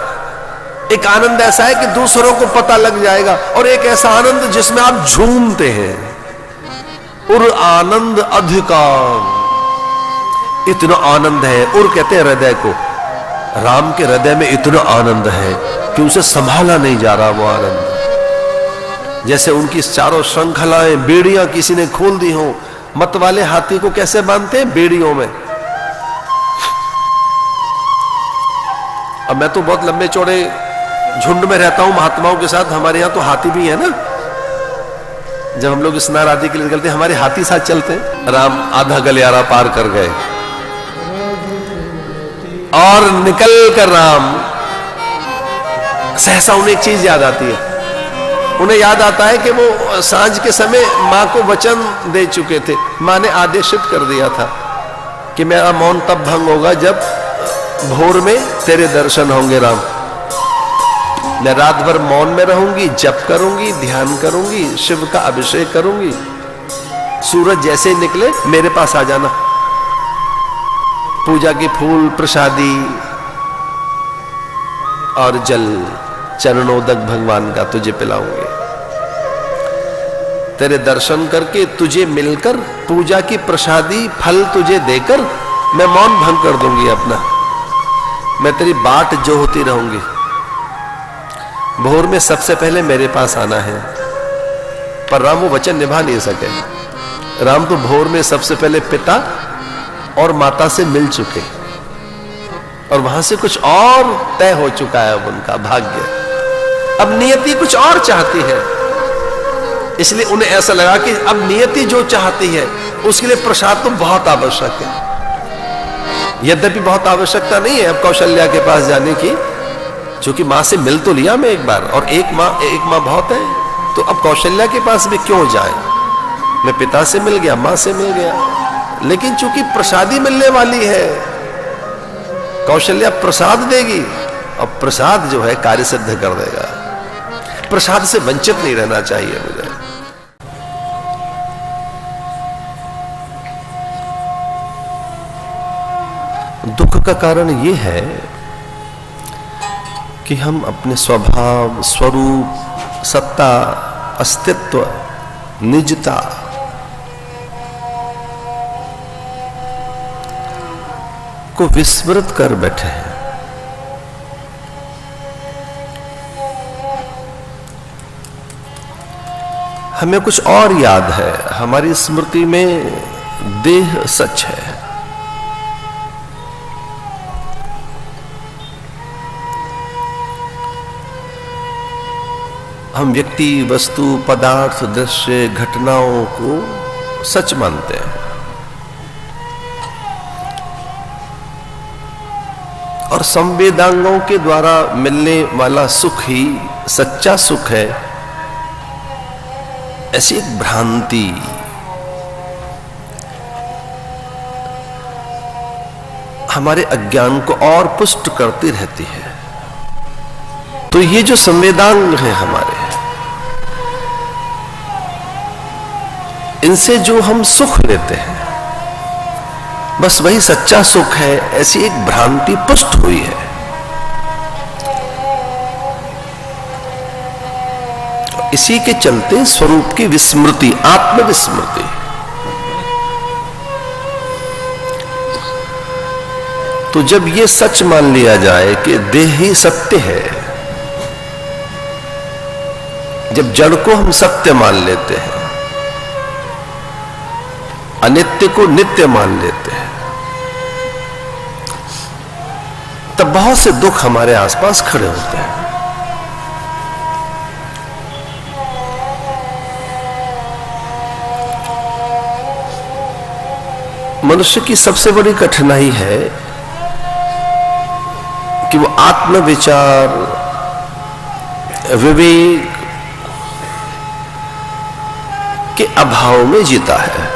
एक आनंद ऐसा है कि दूसरों को पता लग जाएगा, और एक ऐसा आनंद जिसमें आप झूमते हैं। उर आनंद अधिकार, इतना आनंद है। उर कहते हैं हृदय को, राम के हृदय में इतना आनंद है कि उसे संभाला नहीं जा रहा वो आनंद। जैसे उनकी चारों श्रृंखलाएं, बेड़ियां किसी ने खोल दी हो। मत वाले हाथी को कैसे बांधते हैं? बेड़ियों में। अब मैं तो बहुत लंबे चौड़े झुंड में रहता हूं महात्माओं के साथ, हमारे यहां तो हाथी भी है ना। जब हम लोग स्नान आदि के लिए निकलते हैं, हमारे हाथी साथ चलते हैं। राम आधा गलियारा पार कर गए, और निकल कर राम, सहसा उन्हें एक चीज याद आती है। उन्हें याद आता है कि वो सांझ के समय मां को वचन दे चुके थे। मां ने आदेशित कर दिया था कि मेरा मौन तब भंग होगा जब भोर में तेरे दर्शन होंगे राम। मैं रात भर मौन में रहूंगी, जप करूंगी, ध्यान करूंगी, शिव का अभिषेक करूंगी। सूरज जैसे ही निकले मेरे पास आ जाना, पूजा के फूल, प्रसादी और जल चरणोदक भगवान का तुझे पिलाऊंगे। तेरे दर्शन करके, तुझे मिलकर, पूजा की प्रसादी फल तुझे देकर मैं मौन भंग कर दूंगी अपना। मैं तेरी बाट जो होती रहूंगी। भोर में सबसे पहले मेरे पास आना है। पर राम वो वचन निभा नहीं सके। राम तो भोर में सबसे पहले पिता और माता से मिल चुके, और वहां से कुछ और तय हो चुका है अब उनका भाग्य। अब नियति कुछ और चाहती है, इसलिए उन्हें ऐसा लगा कि अब नियति जो चाहती है उसके लिए प्रसाद तो बहुत आवश्यक है। यद्यपि बहुत आवश्यकता नहीं है अब कौशल्या के पास जाने की, क्योंकि मां से मिल तो लिया मैं एक बार, और एक मां बहुत है, तो अब कौशल्या के पास भी क्यों जाए। मैं पिता से मिल गया, मां से मिल गया, लेकिन चूंकि प्रसादी मिलने वाली है, कौशल्या प्रसाद देगी, और प्रसाद जो है कार्य सिद्ध कर देगा। प्रसाद से वंचित नहीं रहना चाहिए मुझे। दुख का कारण यह है कि हम अपने स्वभाव, स्वरूप, सत्ता, अस्तित्व, निजता को विस्मृत कर बैठे हैं। हमें कुछ और याद है, हमारी स्मृति में देह सच है। हम व्यक्ति, वस्तु, पदार्थ, दृश्य, घटनाओं को सच मानते हैं, और संवेदांगों के द्वारा मिलने वाला सुख ही सच्चा सुख है, ऐसी एक भ्रांति हमारे अज्ञान को और पुष्ट करती रहती है। तो ये जो संवेदांग हैं हमारे, इनसे जो हम सुख लेते हैं बस वही सच्चा सुख है, ऐसी एक भ्रांति पुष्ट हुई है। इसी के चलते स्वरूप की विस्मृति, आत्मविस्मृति, तो जब ये सच मान लिया जाए कि देह ही सत्य है, जब जड़ को हम सत्य मान लेते हैं, अनित्य को नित्य मान लेते हैं, तब बहुत से दुख हमारे आसपास खड़े होते हैं। मनुष्य की सबसे बड़ी कठिनाई है कि वो आत्मविचार, विवेक के अभाव में जीता है।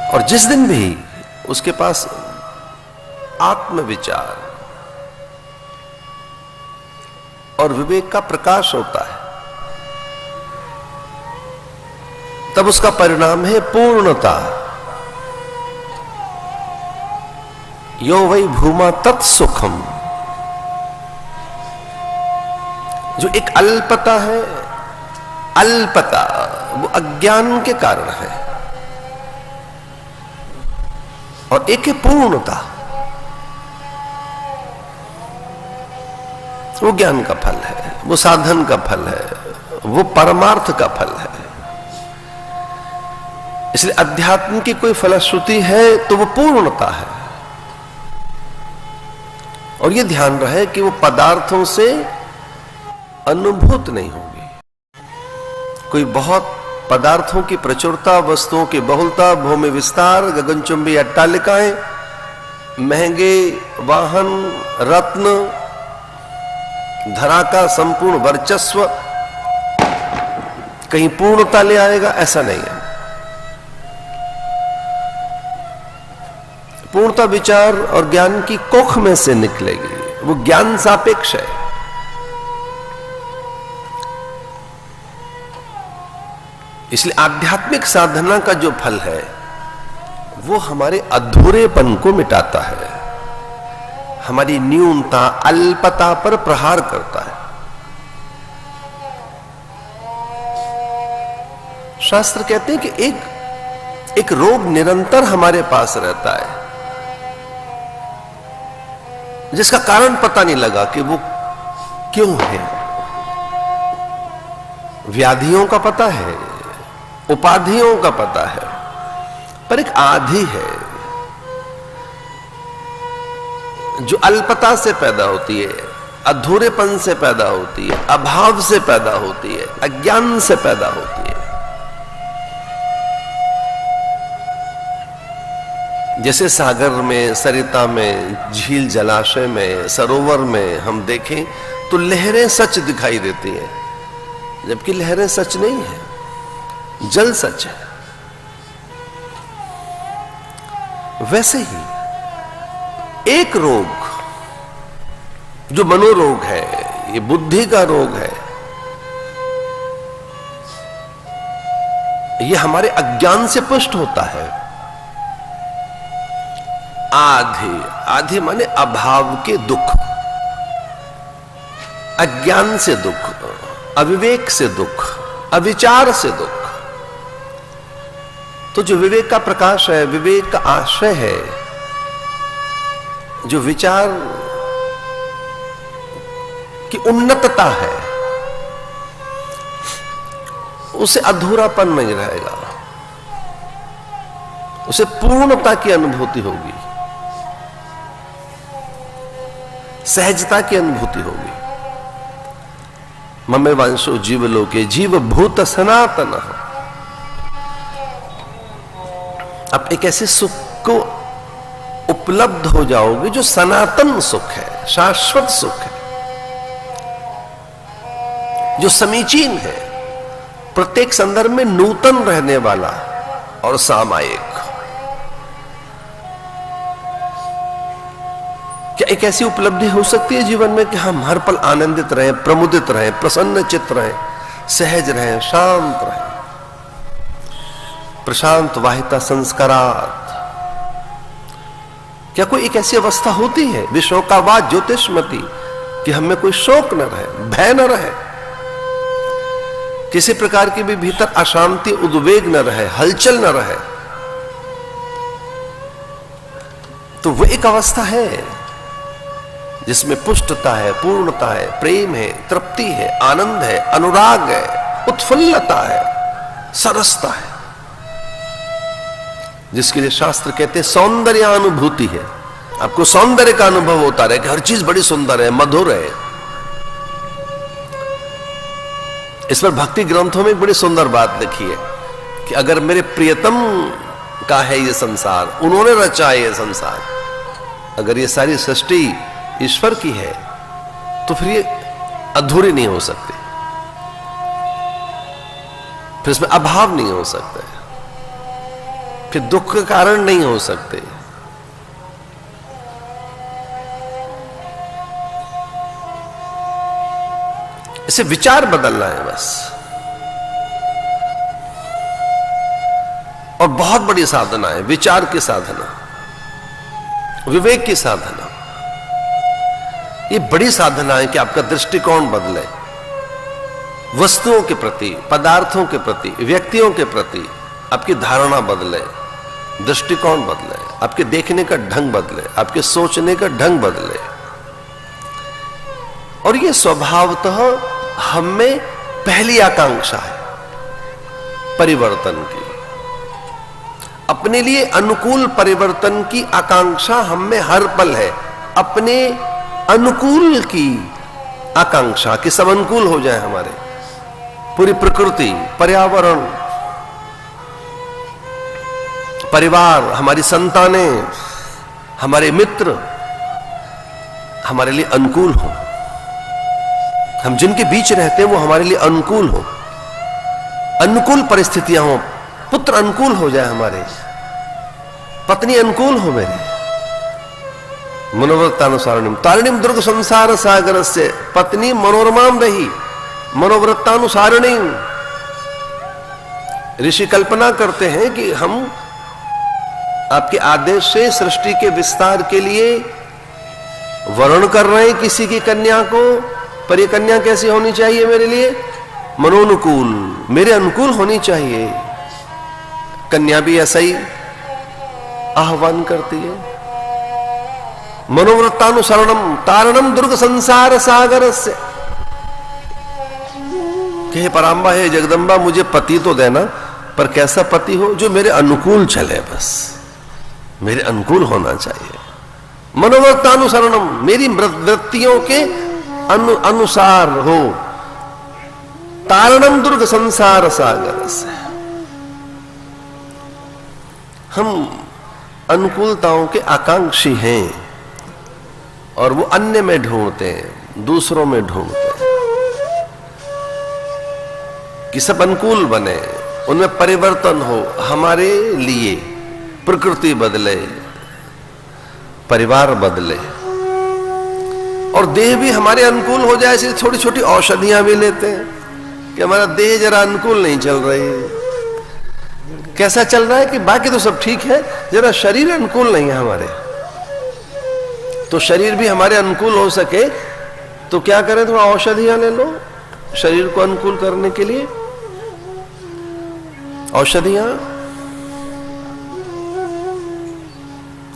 और जिस दिन भी उसके पास आत्मविचार और विवेक का प्रकाश होता है, तब उसका परिणाम है पूर्णता। यो वै भूमा तत्सुखम, जो एक अल्पता है, अल्पता वो अज्ञान के कारण है, और एक है पूर्णता, वो ज्ञान का फल है, वो साधन का फल है, वो परमार्थ का फल है। इसलिए अध्यात्म की कोई फलश्रुति है तो वो पूर्णता है। और ये ध्यान रहे कि वो पदार्थों से अनुभूत नहीं होगी। कोई बहुत पदार्थों की प्रचुरता, वस्तुओं की बहुलता, भूमि विस्तार, गगनचुंबी अट्टालिकाएं, महंगे वाहन, रत्न, धरा का संपूर्ण वर्चस्व कहीं पूर्णता ले आएगा, ऐसा नहीं है। पूर्णता विचार और ज्ञान की कोख में से निकलेगी, वो ज्ञान सापेक्ष है। इसलिए आध्यात्मिक साधना का जो फल है वो हमारे अधूरेपन को मिटाता है, हमारी न्यूनता, अल्पता पर प्रहार करता है। शास्त्र कहते हैं कि एक रोग निरंतर हमारे पास रहता है, जिसका कारण पता नहीं लगा कि वो क्यों है। व्याधियों का पता है, उपाधियों का पता है, पर एक आधि है जो अल्पता से पैदा होती है, अधूरेपन से पैदा होती है, अभाव से पैदा होती है, अज्ञान से पैदा होती है। जैसे सागर में, सरिता में, झील जलाशय में, सरोवर में हम देखें तो लहरें सच दिखाई देती हैं, जबकि लहरें सच नहीं है, जल सच है। वैसे ही एक रोग जो मनोरोग है, ये बुद्धि का रोग है, ये हमारे अज्ञान से पुष्ट होता है। आधि माने अभाव के दुख, अज्ञान से दुख, अविवेक से दुख, अविचार से दुख। तो जो विवेक का प्रकाश है, विवेक का आश्रय है, जो विचार की उन्नतता है, उसे अधूरापन नहीं रहेगा, उसे पूर्णता की अनुभूति होगी, सहजता की अनुभूति होगी। ममे वंशो जीवलोके जीव भूत सनातन। आप एक ऐसे सुख को उपलब्ध हो जाओगे जो सनातन सुख है, शाश्वत सुख है, जो समीचीन है, प्रत्येक संदर्भ में नूतन रहने वाला और सामायिक। क्या एक ऐसी उपलब्धि हो सकती है जीवन में कि हम हर पल आनंदित रहें, प्रमुदित रहें, प्रसन्न चित्त रहें, सहज रहें, शांत रहें, प्रशांत वाहिता संस्कारात्? क्या कोई एक ऐसी अवस्था होती है विशोकावाद ज्योतिषमती कि हमें कोई शोक न रहे, भय न रहे, किसी प्रकार की भी भीतर अशांति उद्वेग न रहे, हलचल न रहे? तो वो एक अवस्था है जिसमें पुष्टता है, पूर्णता है, प्रेम है, तृप्ति है, आनंद है, अनुराग है, उत्फुल्लता है, सरसता है, जिसके लिए शास्त्र कहते हैं सौंदर्यानुभूति है। आपको सौंदर्य का अनुभव होता रहे कि हर चीज बड़ी सुंदर है, मधुर है। इस पर भक्ति ग्रंथों में एक बड़ी सुंदर बात लिखी है कि अगर मेरे प्रियतम का है ये संसार, उन्होंने रचा है ये संसार, अगर ये सारी सृष्टि ईश्वर की है तो फिर ये अधूरी नहीं हो सकती, फिर इसमें अभाव नहीं हो सकता, फिर दुख का कारण नहीं हो सकते। इसे विचार बदलना है बस, और बहुत बड़ी साधना है, विचार की साधना, विवेक की साधना। ये बड़ी साधना है कि आपका दृष्टिकोण बदले, वस्तुओं के प्रति, पदार्थों के प्रति, व्यक्तियों के प्रति आपकी धारणा बदले, दृष्टिकोण बदले, आपके देखने का ढंग बदले, आपके सोचने का ढंग बदले। और ये स्वभावतः हम में पहली आकांक्षा है परिवर्तन की, अपने लिए अनुकूल परिवर्तन की आकांक्षा हम में हर पल है, अपने अनुकूल की आकांक्षा कि सब अनुकूल हो जाए, हमारे पूरी प्रकृति, पर्यावरण, परिवार, हमारी संतानें, हमारे मित्र हमारे लिए अनुकूल हो, हम जिनके बीच रहते हैं वो हमारे लिए अनुकूल हो, अनुकूल परिस्थितियां हो, पुत्र अनुकूल हो जाए हमारे, पत्नी अनुकूल हो मेरी। मनोवृत्तानुसारणिम तारिणीम दुर्ग संसार सागर से पत्नी मनोरमाम रही मनोवृत्तानुसारणिम। ऋषि कल्पना करते हैं कि हम आपके आदेश से सृष्टि के विस्तार के लिए वर्ण कर रहे हैं किसी की कन्या को, पर ये कन्या कैसी होनी चाहिए मेरे लिए? मनोनुकूल, मेरे अनुकूल होनी चाहिए। कन्या भी ऐसा ही आह्वान करती है, मनोवृत्तानुसरणम तारणम दुर्ग संसार सागर से। हे परांबा, हे जगदम्बा, मुझे पति तो देना, पर कैसा पति हो जो मेरे अनुकूल चले, बस मेरे अनुकूल होना चाहिए। मनोवृत्तानुसरणम, मेरी वृत्तियों के अनुसार हो। तारणम दुर्ग संसार सागर से। हम अनुकूलताओं के आकांक्षी हैं और वो अन्य में ढूंढते हैं, दूसरों में ढूंढते हैं कि सब अनुकूल बने, उनमें परिवर्तन हो हमारे लिए, प्रकृति बदले, परिवार बदले और देह भी हमारे अनुकूल हो जाए। इसलिए छोटी छोटी औषधियां भी लेते हैं कि हमारा देह जरा अनुकूल नहीं चल रही है। कैसा चल रहा है कि बाकी तो सब ठीक है, जरा शरीर अनुकूल नहीं है हमारे। तो शरीर भी हमारे अनुकूल हो सके तो क्या करें, थोड़ा औषधियां ले लो शरीर को अनुकूल करने के लिए। औषधियां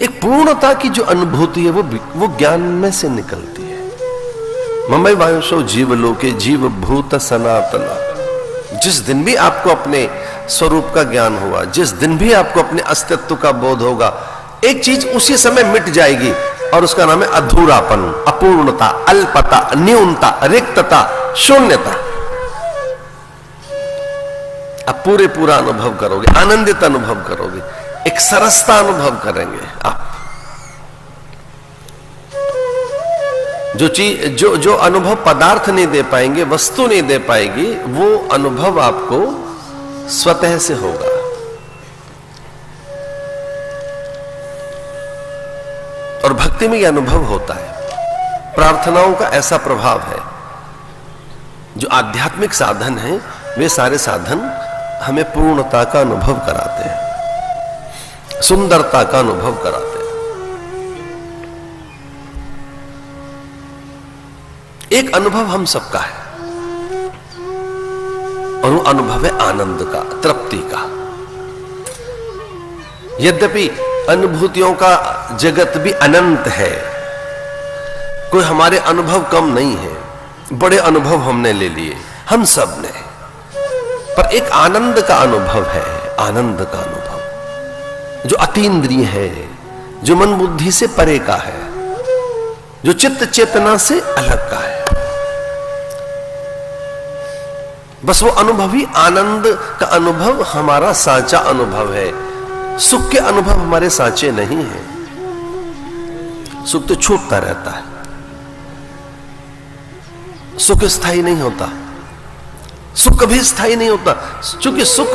एक पूर्णता की जो अनुभूति है वो ज्ञान में से निकलती है। ममई वायुषो जीवलोके जीव भूत सनातना। जिस दिन भी आपको अपने स्वरूप का ज्ञान हुआ, जिस दिन भी आपको अपने अस्तित्व का बोध होगा, एक चीज उसी समय मिट जाएगी और उसका नाम है अधूरापन, अपूर्णता, अल्पता, न्यूनता, रिक्तता, शून्यता। अब पूरा अनुभव करोगे, आनंदित अनुभव करोगे एक सरसता अनुभव करेंगे आप। जो अनुभव पदार्थ नहीं दे पाएंगे, वस्तु नहीं दे पाएगी, वो अनुभव आपको स्वतः से होगा। और भक्ति में यह अनुभव होता है। प्रार्थनाओं का ऐसा प्रभाव है, जो आध्यात्मिक साधन हैं, वे सारे साधन हमें पूर्णता का अनुभव कराते हैं, सुंदरता का अनुभव कराते हैं। एक अनुभव हम सबका है, और वो अनुभव है आनंद का, तृप्ति का। यद्यपि अनुभूतियों का जगत भी अनंत है, कोई हमारे अनुभव कम नहीं है, बड़े अनुभव हमने ले लिए, हम सब ने, पर एक आनंद का अनुभव है, आनंद का अनुभव जो अतीन्द्रिय है, जो मन बुद्धि से परे का है, जो चित्त चेतना से अलग का है। बस वो अनुभव ही, आनंद का अनुभव हमारा साचा अनुभव है। सुख के अनुभव हमारे साचे नहीं है। सुख तो छूटता रहता है, सुख स्थायी नहीं होता, सुख कभी स्थायी नहीं होता, क्योंकि सुख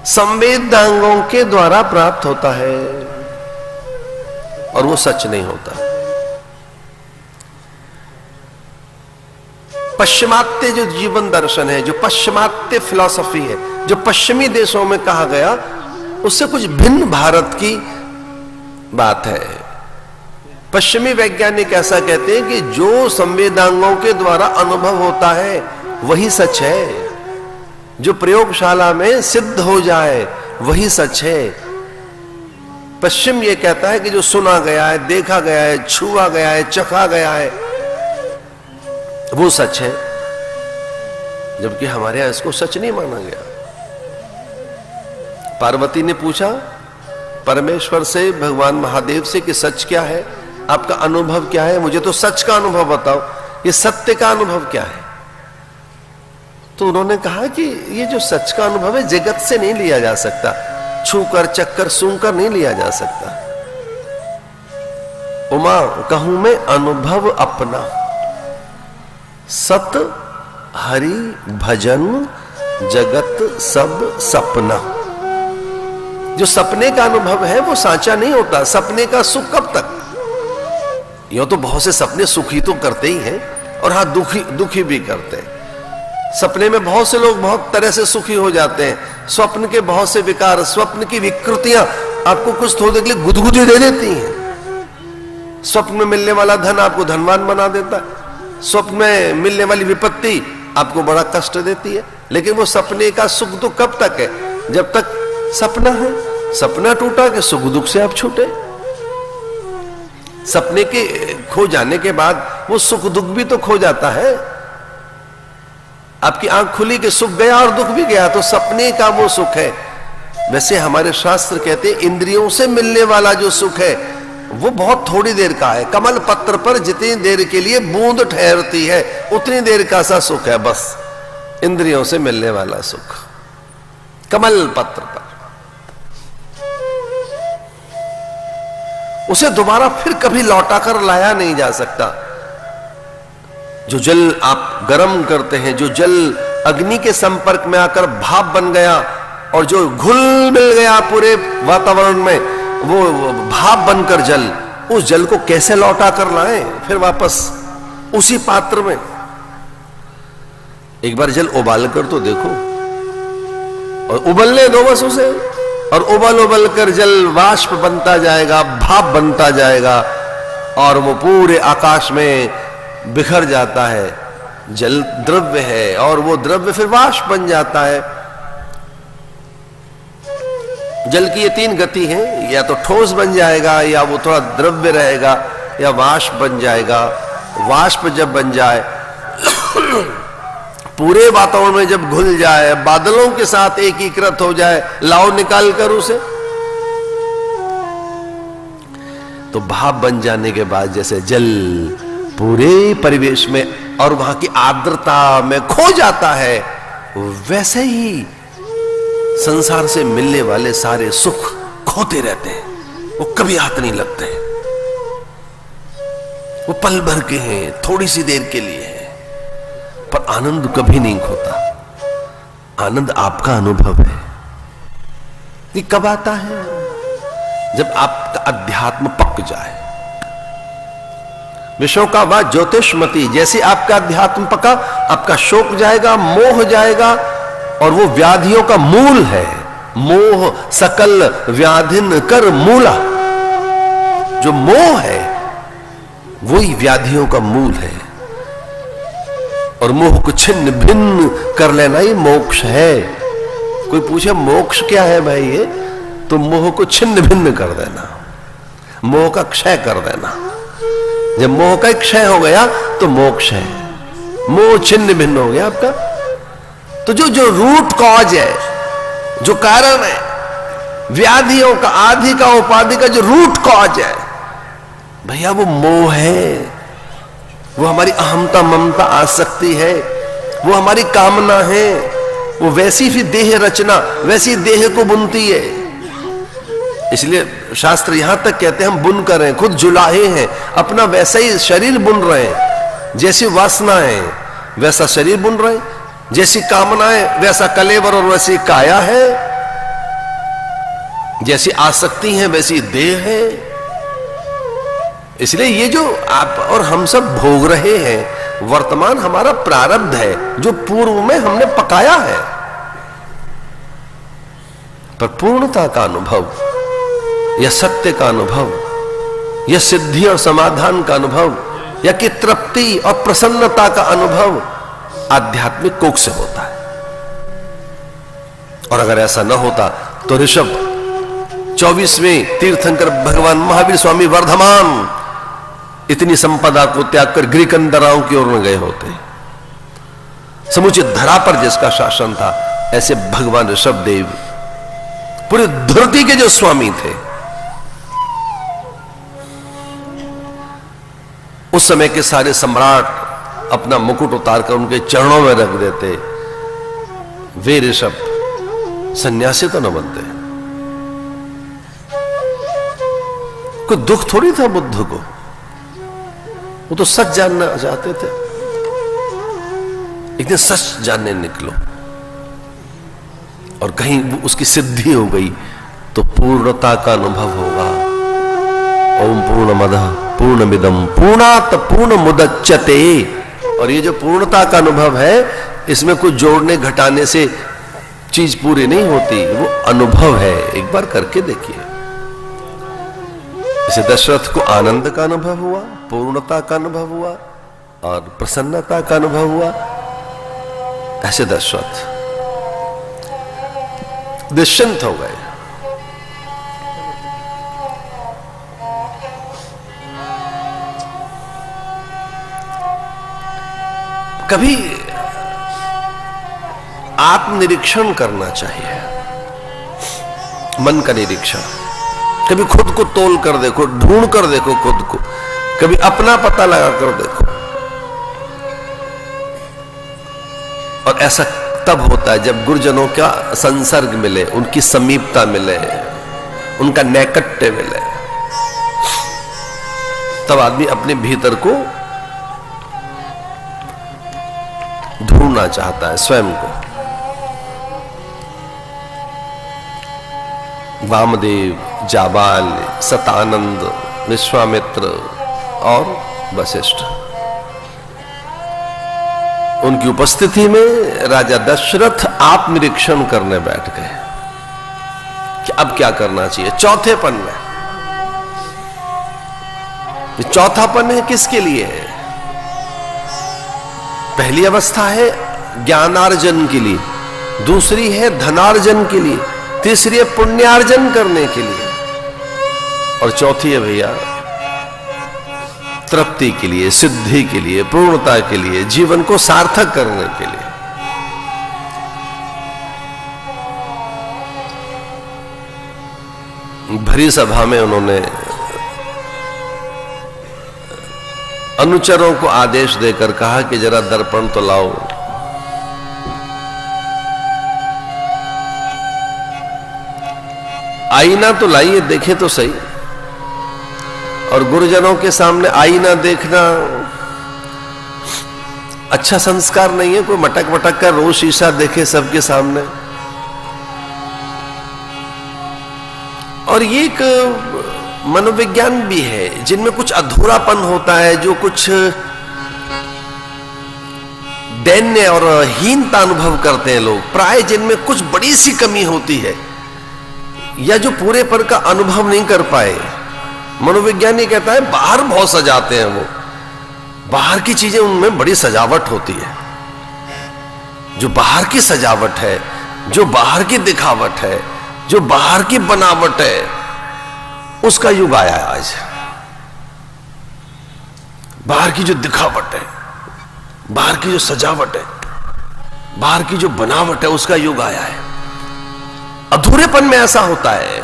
संवेदांगों के द्वारा प्राप्त होता है और वो सच नहीं होता। पश्चिमात्य जो जीवन दर्शन है, जो पश्चिमात्य फिलॉसफी है, जो पश्चिमी देशों में कहा गया, उससे कुछ भिन्न भारत की बात है। पश्चिमी वैज्ञानिक ऐसा कहते हैं कि जो संवेदांगों के द्वारा अनुभव होता है वही सच है, जो प्रयोगशाला में सिद्ध हो जाए वही सच है। पश्चिम यह कहता है कि जो सुना गया है, देखा गया है, छुआ गया है, चखा गया है, वो सच है, जबकि हमारे यहां इसको सच नहीं माना गया। पार्वती ने पूछा परमेश्वर से, भगवान महादेव से कि सच क्या है, आपका अनुभव क्या है, मुझे तो सच का अनुभव बताओ, ये सत्य का अनुभव क्या है। तो उन्होंने कहा कि ये जो सच का अनुभव है जगत से नहीं लिया जा सकता, छूकर चक्कर सूंघकर नहीं लिया जा सकता। उमा कहूं मैं अनुभव अपना, सत हरि भजन जगत सब सपना। जो सपने का अनुभव है वो साचा नहीं होता। सपने का सुख कब तक? यो तो बहुत से सपने सुखी तो करते ही हैं, और हाँ दुखी भी करते हैं। सपने में बहुत से लोग बहुत तरह से सुखी हो जाते हैं। स्वप्न के बहुत से विकार, स्वप्न की विकृतियां आपको कुछ थोड़ी देर के लिए गुदगुदी दे देती हैं। स्वप्न में मिलने वाला धन आपको धनवान बना देता है, स्वप्न में मिलने वाली विपत्ति आपको बड़ा कष्ट देती है। लेकिन वो सपने का सुख दुख कब तक है? जब तक सपना है। सपना टूटा कि सुख दुख से आप छूटे। सपने के खो जाने के बाद वो सुख दुख भी तो खो जाता है। आपकी आंख खुली कि सुख गया और दुख भी गया, तो सपने का वो सुख है। वैसे हमारे शास्त्र कहते हैं इंद्रियों से मिलने वाला जो सुख है वो बहुत थोड़ी देर का है। कमल पत्र पर जितनी देर के लिए बूंद ठहरती है उतनी देर का सा सुख है, बस इंद्रियों से मिलने वाला सुख कमल पत्र पर। उसे दोबारा फिर कभी लौटा कर लाया नहीं जा सकता। जो जल आप गर्म करते हैं, जो जल अग्नि के संपर्क में आकर भाप बन गया और जो घुल मिल गया पूरे वातावरण में, वो भाप बनकर जल, उस जल को कैसे लौटा कर लाएं फिर वापस उसी पात्र में? एक बार जल उबाल कर तो देखो, और उबलने दो बस उसे, और उबल उबल कर जल वाष्प बनता जाएगा, भाप बनता जाएगा, और वो पूरे आकाश में बिखर जाता है। जल द्रव्य है और वो द्रव्य फिर वाष्प बन जाता है। जल की ये तीन गति है, या तो ठोस बन जाएगा, या वो थोड़ा द्रव्य रहेगा, या वाष्प बन जाएगा। वाष्प जब बन जाए पूरे वातावरण में जब घुल जाए, बादलों के साथ एकीकृत हो जाए, लाओ निकाल कर उसे, तो भाप बन जाने के बाद जैसे जल पूरे परिवेश में और वहां की आर्द्रता में खो जाता है, वैसे ही संसार से मिलने वाले सारे सुख खोते रहते हैं, वो कभी हाथ नहीं लगते, वो पल भर के हैं, थोड़ी सी देर के लिए है, पर आनंद कभी नहीं खोता। आनंद आपका अनुभव है। ये कब आता है? जब आपका अध्यात्म पक जाए। विश्व का वह ज्योतिषमती, जैसे आपका अध्यात्म पका, आपका शोक जाएगा, मोह जाएगा, और वो व्याधियों का मूल है। मोह सकल व्याधिन कर मूला। जो मोह है वही व्याधियों का मूल है, और मोह को छिन्न भिन्न कर लेना ही मोक्ष है। कोई पूछे मोक्ष क्या है भाई? ये तो मोह को छिन्न भिन्न कर देना, मोह का क्षय कर देना। जब मोह का क्षय हो गया तो मोक्ष है। मोह छिन्न भिन्न हो गया आपका। तो जो रूट कॉज है, जो कारण है व्याधियों का, आदि का, उपाधि का, जो रूट कॉज है भैया, वो मोह है। वो हमारी अहमता, ममता, आसक्ति है, वो हमारी कामना है। वो वैसी भी देह रचना, वैसी देह को बुनती है। इसलिए शास्त्र यहां तक कहते हैं हम बुन कर रहे हैं, खुद जुलाहे हैं, अपना वैसा ही शरीर बुन रहे हैं। जैसी वासनाएं वैसा शरीर बुन रहे हैं, जैसी कामनाएं वैसा कलेवर और वैसी काया है, जैसी आसक्ति है वैसी देह है। इसलिए ये जो आप और हम सब भोग रहे हैं, वर्तमान हमारा प्रारब्ध है, जो पूर्व में हमने पकाया है। पर पूर्णता का अनुभव या सत्य का अनुभव या सिद्धि और समाधान का अनुभव या कि तृप्ति और प्रसन्नता का अनुभव आध्यात्मिक कोख से होता है। और अगर ऐसा न होता तो ऋषभ 24वें तीर्थंकर भगवान महावीर स्वामी वर्धमान इतनी संपदा को त्याग कर ग्रीकंदराओं की ओर न गए होते। समुचित धरा पर जिसका शासन था, ऐसे भगवान ऋषभ देव पूरी धरती के जो स्वामी थे, उस समय के सारे सम्राट अपना मुकुट उतारकर उनके चरणों में रख देते। वे ऋषभ सन्यासी तो न बनते। कोई दुख थोड़ी था बुद्ध को, वो तो सच जानना चाहते थे। एक दिन सच जानने निकलो और कहीं उसकी सिद्धि हो गई तो पूर्णता का अनुभव होगा। ओम पूर्णमदः पूर्णमिदं पूर्णात् पूर्णमुदच्यते। और ये जो पूर्णता का अनुभव है, इसमें कुछ जोड़ने घटाने से चीज पूरी नहीं होती, वो अनुभव है। एक बार करके देखिए। जैसे दशरथ को आनंद का अनुभव हुआ, पूर्णता का अनुभव हुआ और प्रसन्नता का अनुभव हुआ, ऐसे दशरथ निश्चिंत हो गए। कभी आत्मनिरीक्षण करना चाहिए, मन का निरीक्षण। कभी खुद को तोल कर देखो, ढूंढ कर देखो खुद को, कभी अपना पता लगा कर देखो। और ऐसा तब होता है जब गुरुजनों का संसर्ग मिले, उनकी समीपता मिले, उनका नैकट्य मिले, तब आदमी अपने भीतर को ढूंढना चाहता है, स्वयं को। वामदेव, जाबाल, सतानंद, विश्वामित्र और वशिष्ठ, उनकी उपस्थिति में राजा दशरथ आत्मनिरीक्षण करने बैठ गए कि अब क्या करना चाहिए। चौथेपन में, ये चौथापन है किसके लिए है? पहली अवस्था है ज्ञानार्जन के लिए, दूसरी है धनार्जन के लिए, तीसरी है पुण्यार्जन करने के लिए, और चौथी है भैया तृप्ति के लिए, सिद्धि के लिए, पूर्णता के लिए, जीवन को सार्थक करने के लिए। भरी सभा में उन्होंने अनुचरों को आदेश देकर कहा कि जरा दर्पण तो लाओ। आईना तो लाइए, देखें तो सही। और गुरुजनों के सामने आईना देखना अच्छा संस्कार नहीं है। कोई मटक मटक कर रोज शीशा देखे सबके सामने। और ये एक मनोविज्ञान भी है, जिनमें कुछ अधूरापन होता है, जो कुछ दैन्य और हीनता अनुभव करते हैं लोग, प्राय जिनमें कुछ बड़ी सी कमी होती है, या जो पूरे पर का अनुभव नहीं कर पाए। मनोविज्ञानी कहता है बाहर बहुत सजाते हैं, वो बाहर की चीजें उनमें बड़ी सजावट होती है। जो बाहर की सजावट है, जो बाहर की दिखावट है, जो बाहर की बनावट है, उसका युग आया है आज। बाहर की जो दिखावट है, बाहर की जो सजावट है, बाहर की जो बनावट है, उसका युग आया है। अधूरेपन में ऐसा होता है।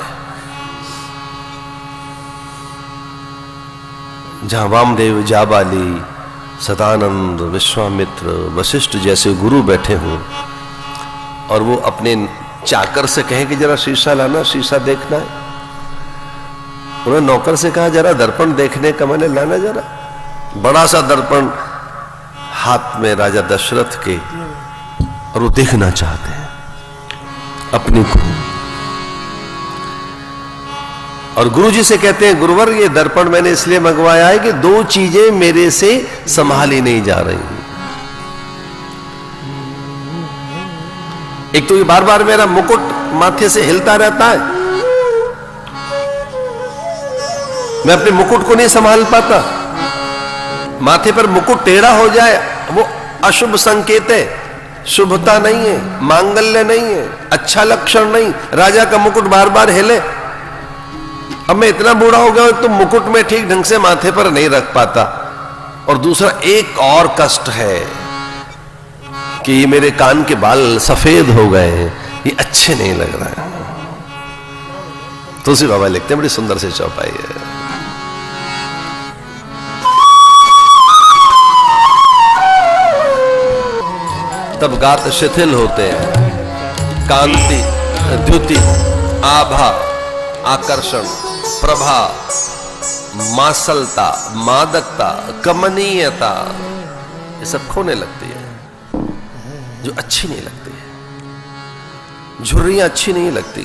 जहां वामदेव, जाबाली, सदानंद, विश्वामित्र, वशिष्ठ जैसे गुरु बैठे हों और वो अपने चाकर से कहें कि जरा शीशा लाना, शीशा देखना है। उन्होंने नौकर से कहा जरा दर्पण देखने का, मैंने लाना जरा। बड़ा सा दर्पण हाथ में राजा दशरथ के, और वो देखना चाहते हैं अपने को। और गुरु जी से कहते हैं गुरुवर ये दर्पण मैंने इसलिए मंगवाया है कि दो चीजें मेरे से संभाली नहीं जा रही। एक तो ये बार बार मेरा मुकुट माथे से हिलता रहता है, मैं अपने मुकुट को नहीं संभाल पाता। माथे पर मुकुट टेढ़ा हो जाए वो अशुभ संकेत है, शुभता नहीं है, मांगल्य नहीं है, अच्छा लक्षण नहीं। राजा का मुकुट बार बार हिले। अब मैं इतना बूढ़ा हो गया तो मुकुट में ठीक ढंग से माथे पर नहीं रख पाता। और दूसरा एक और कष्ट है कि ये मेरे कान के बाल सफेद हो गए हैं, ये अच्छे नहीं लग रहा है। तुलसी बाबा लिखते हैं, बड़ी सुंदर से चौपाई है। तब गात शिथिल होते हैं, कांति, द्युति, आभा, आकर्षण, प्रभा, मासलता, मादकता, कमनीयता, ये सब खोने लगती है, जो अच्छी नहीं लगती है। झुर्रियां अच्छी नहीं लगती,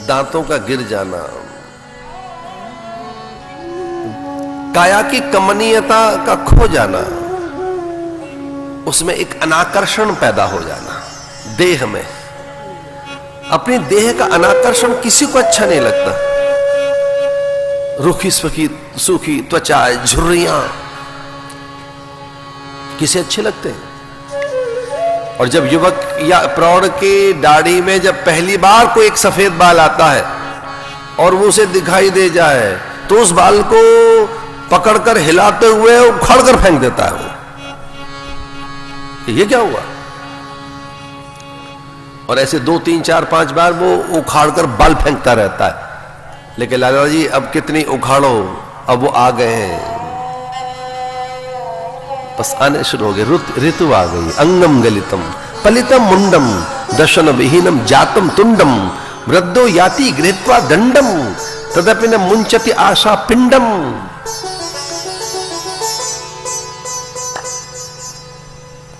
दांतों का गिर जाना, काया की कमनीयता का खो जाना, उसमें एक अनाकर्षण पैदा हो जाना। देह में, अपने देह का अनाकर्षण किसी को अच्छा नहीं लगता। रूखी सूखी त्वचा, झुर्रियां किसे अच्छे लगते हैं। और जब युवक या प्रौढ़ के दाढ़ी में जब पहली बार कोई एक सफेद बाल आता है और वो उसे दिखाई दे जाए तो उस बाल को पकड़कर हिलाते हुए उखाड़ कर फेंक देता है। वो ये क्या हुआ? और ऐसे 2, 3, 4, 5 बार वो उखाड़ कर बाल फेंकता रहता है। लेकिन लाला जी अब कितनी उखाड़ो, अब वो आ गए हैं, बस आने शुरू हो गए, ऋतु आ गई। अंगम गलितम पलितम मुंडम दर्शन विहीनम जातम तुंडम वृद्धो याति गृहीत्वा दंडम तदपि न मुंचति आशा पिंडम।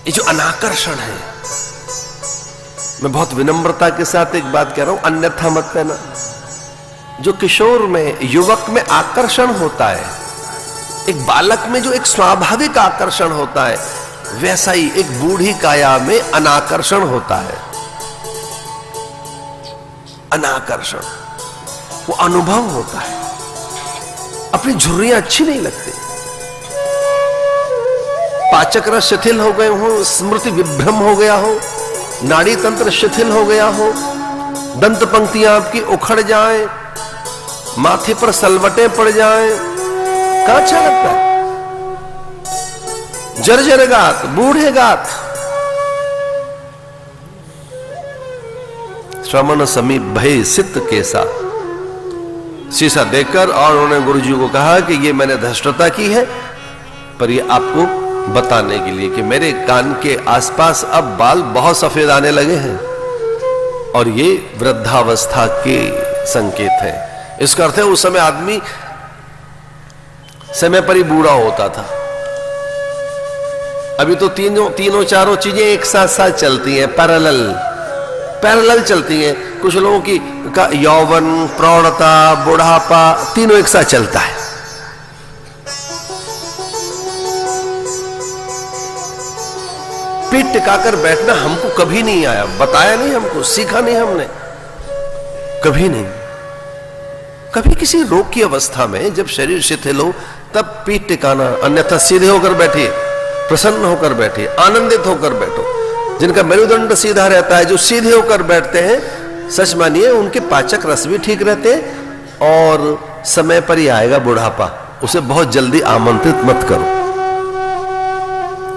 ये जो अनाकर्षण है, मैं बहुत विनम्रता के साथ एक बात कह रहा हूं, अन्यथा मत कहना। जो किशोर में, युवक में आकर्षण होता है, एक बालक में जो एक स्वाभाविक आकर्षण होता है, वैसा ही एक बूढ़ी काया में अनाकर्षण होता है। अनाकर्षण, वो अनुभव होता है। अपनी झुर्रियां अच्छी नहीं लगती, पाचक रस शिथिल हो गए हो, स्मृति विभ्रम हो गया हो, नाड़ी तंत्र शिथिल हो गया हो, दंत पंक्तियां आपकी उखड़ जाएं, माथे पर सलवटें पड़ जाएं, कहां अच्छा लगता है? जर्जर गात, बूढ़े गात। श्रमण समीप भय सित केसा, शीशा देखकर और उन्होंने गुरुजी को कहा कि ये मैंने धृष्टता की है, पर ये आपको बताने के लिए कि मेरे कान के आसपास अब बाल बहुत सफेद आने लगे हैं और ये वृद्धावस्था के संकेत है। इसका अर्थ है उस समय आदमी समय पर ही बूढ़ा होता था। अभी तो तीनों चारों चीजें एक साथ साथ चलती हैं, पैरेलल चलती हैं। कुछ लोगों की का यौवन, प्रौढ़ता, बुढ़ापा तीनों एक साथ चलता है। पीठ टिकाकर बैठना हमको कभी नहीं आया, बताया नहीं हमको, सीखा नहीं हमने, कभी नहीं। कभी किसी रोग की अवस्था में जब शरीर शिथिल हो तब पीठ टिकाना, अन्यथा सीधे होकर बैठिए, प्रसन्न होकर बैठिए, आनंदित होकर बैठो। जिनका मेरुदंड सीधा रहता है, जो सीधे होकर बैठते हैं, सच मानिए उनके पाचक रस भी ठीक रहते हैं और समय पर ही आएगा बुढ़ापा। उसे बहुत जल्दी आमंत्रित मत करो,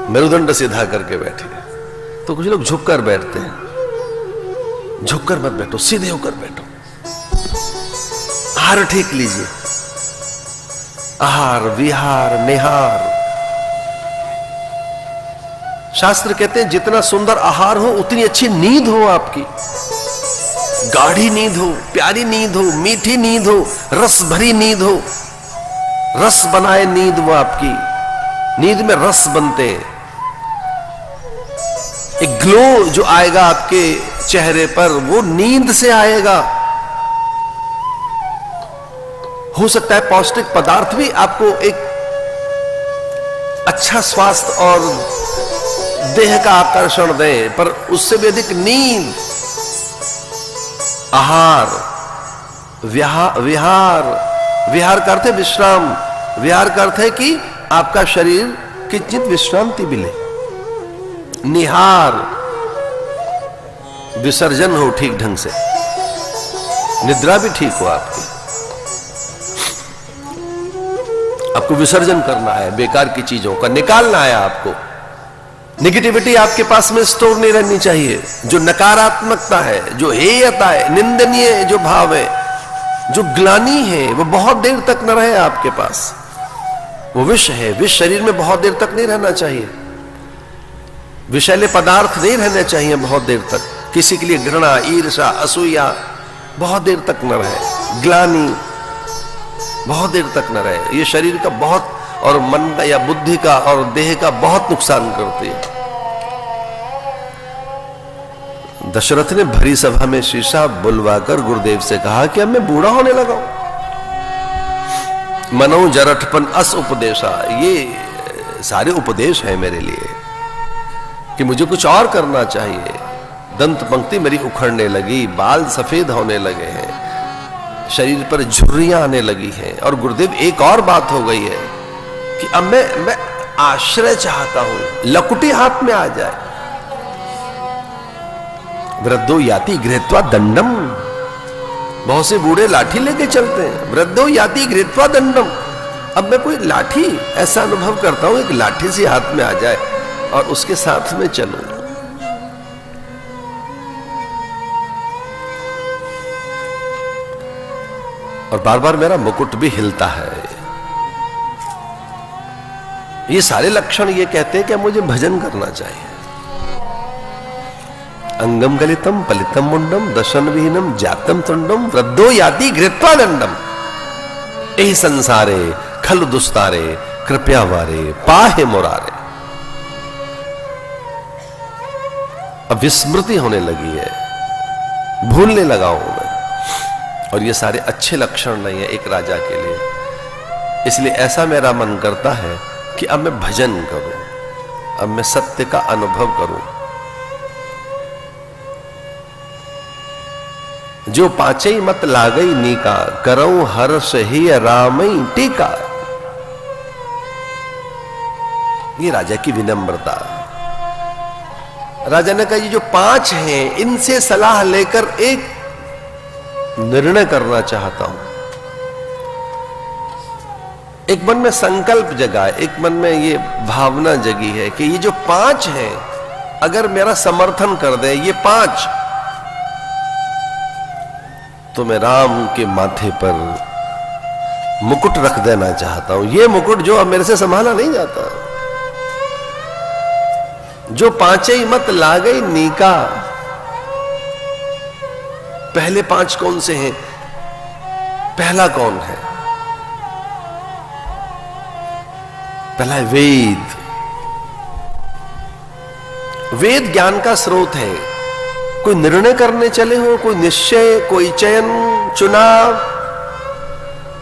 मेरुदंड सीधा करके बैठे। तो कुछ लोग झुककर बैठते हैं, झुककर मत बैठो, सीधे होकर बैठो। आहार ठीक लीजिए, आहार विहार निहार। शास्त्र कहते हैं जितना सुंदर आहार हो उतनी अच्छी नींद हो आपकी। गाढ़ी नींद हो, प्यारी नींद हो, मीठी नींद हो, रस भरी नींद हो, रस बनाए नींद वो आपकी। नींद में रस बनते हैं। एक ग्लो जो आएगा आपके चेहरे पर वो नींद से आएगा। हो सकता है पौष्टिक पदार्थ भी आपको एक अच्छा स्वास्थ्य और देह का आकर्षण दे, पर उससे भी अधिक नींद, आहार, विहार का अर्थ है विश्राम। विहार का अर्थ है कि आपका शरीर किंचित विश्रांति मिले। निहार, विसर्जन हो ठीक ढंग से, निद्रा भी ठीक हो आपकी। आपको विसर्जन करना है, बेकार की चीजों का निकालना है आपको। निगेटिविटी आपके पास में स्टोर नहीं रहनी चाहिए। जो नकारात्मकता है, जो हेयता है, निंदनीय जो भाव है, जो ग्लानि है, वो बहुत देर तक न रहे आपके पास। वो विष है, विष शरीर में बहुत देर तक नहीं रहना चाहिए। विषैले पदार्थ नहीं रहने चाहिए बहुत देर तक। किसी के लिए घृणा, ईर्ष्या, असूया बहुत देर तक न रहे। ग्लानि बहुत देर तक न रहे। ये शरीर का बहुत, और मन का या बुद्धि का और देह का बहुत नुकसान करती है। दशरथ ने भरी सभा में शीशा बुलवाकर गुरुदेव से कहा कि अब मैं बूढ़ा होने लगा हूं। मनो जरठपन अस उपदेशा, ये सारे उपदेश है मेरे लिए कि मुझे कुछ और करना चाहिए। दंत पंक्ति मेरी उखड़ने लगी, बाल सफेद होने लगे हैं, शरीर पर झुर्रियां आने लगी हैं। और गुरुदेव एक और बात हो गई है कि अब मैं आश्रय चाहता हूं, लकुटी हाथ में आ जाए। वृद्धो याति गृहीत्वा दंडम, बहुत से बूढ़े लाठी लेके चलते हैं। वृद्धो याति गृहीत्वा दंडम, अब मैं कोई लाठी ऐसा अनुभव करता हूं, एक लाठी से हाथ में आ जाए और उसके साथ में चलूं। और बार बार मेरा मुकुट भी हिलता है। ये सारे लक्षण ये कहते हैं कि मुझे भजन करना चाहिए। अंगम गलितम पलितम मुंडम दशन विहीनम जातम तुंडम वृद्धो याति गृहीत्वा दंडम। यही संसारे खल दुस्तारे कृपया वारे पाहे मुरारे। अब विस्मृति होने लगी है, भूलने लगा हूं मैं। और ये सारे अच्छे लक्षण नहीं है एक राजा के लिए। इसलिए ऐसा मेरा मन करता है कि अब मैं भजन करूं, अब मैं सत्य का अनुभव करूं। जो पांचई मत लागई नीका, करऊं हर्ष ही रामई टीका। ये राजा की विनम्रता। राजा ने कहा ये जो पांच हैं इनसे सलाह लेकर एक निर्णय करना चाहता हूं। एक मन में संकल्प जगा, एक मन में ये भावना जगी है कि ये जो पांच हैं अगर मेरा समर्थन कर दे ये पांच, तो मैं राम के माथे पर मुकुट रख देना चाहता हूं। ये मुकुट जो अब मेरे से संभाला नहीं जाता। जो पांचई मत लागई नीका। पहले पांच कौन से हैं? पहला कौन है? पहला है वेद। वेद ज्ञान का स्रोत है। कोई निर्णय करने चले हो, कोई निश्चय, कोई चयन, चुनाव,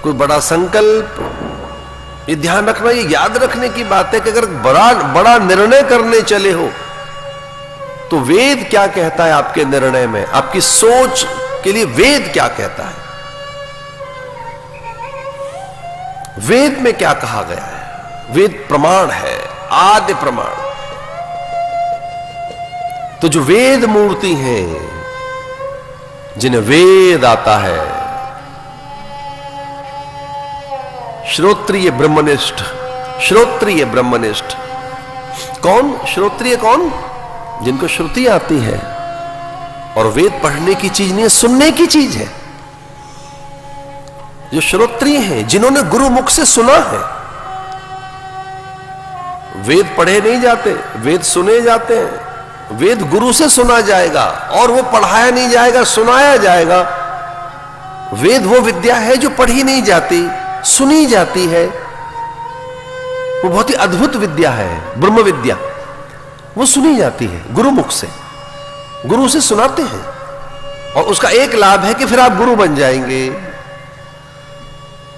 कोई बड़ा संकल्प, ये ध्यान रखना, ये याद रखने की बात है कि अगर बड़ा निर्णय करने चले हो तो वेद क्या कहता है आपके निर्णय में, आपकी सोच के लिए वेद क्या कहता है, वेद में क्या कहा गया है। वेद प्रमाण है, आद्य प्रमाण। तो जो वेद मूर्ति हैं, जिन्हें वेद आता है, श्रोत्रिय ब्रह्मनिष्ठ, श्रोत्रिय ब्रह्मनिष्ठ। कौन श्रोत्रिय? कौन? जिनको श्रुति आती है। और वेद पढ़ने की चीज नहीं है, सुनने की चीज है। जो श्रोत्रिय हैं, जिन्होंने गुरु मुख से सुना है। वेद पढ़े नहीं जाते, वेद सुने जाते हैं। वेद गुरु से सुना जाएगा और वो पढ़ाया नहीं जाएगा, सुनाया जाएगा। वेद वो विद्या है जो पढ़ी नहीं जाती, सुनी जाती है। वो बहुत ही अद्भुत विद्या है, ब्रह्म विद्या। वो सुनी जाती है गुरुमुख से, गुरु से सुनाते हैं। और उसका एक लाभ है कि फिर आप गुरु बन जाएंगे।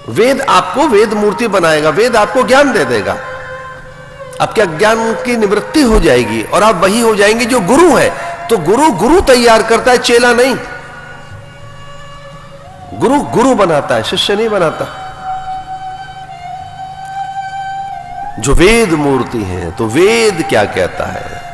वेद आपको वेद मूर्ति बनाएगा, वेद आपको ज्ञान दे देगा, आपके अज्ञान की निवृत्ति हो जाएगी और आप वही हो जाएंगे जो गुरु है। तो गुरु तैयार करता है, चेला नहीं। गुरु बनाता है, शिष्य नहीं बनाता। जो वेद मूर्ति है, तो वेद क्या कहता है?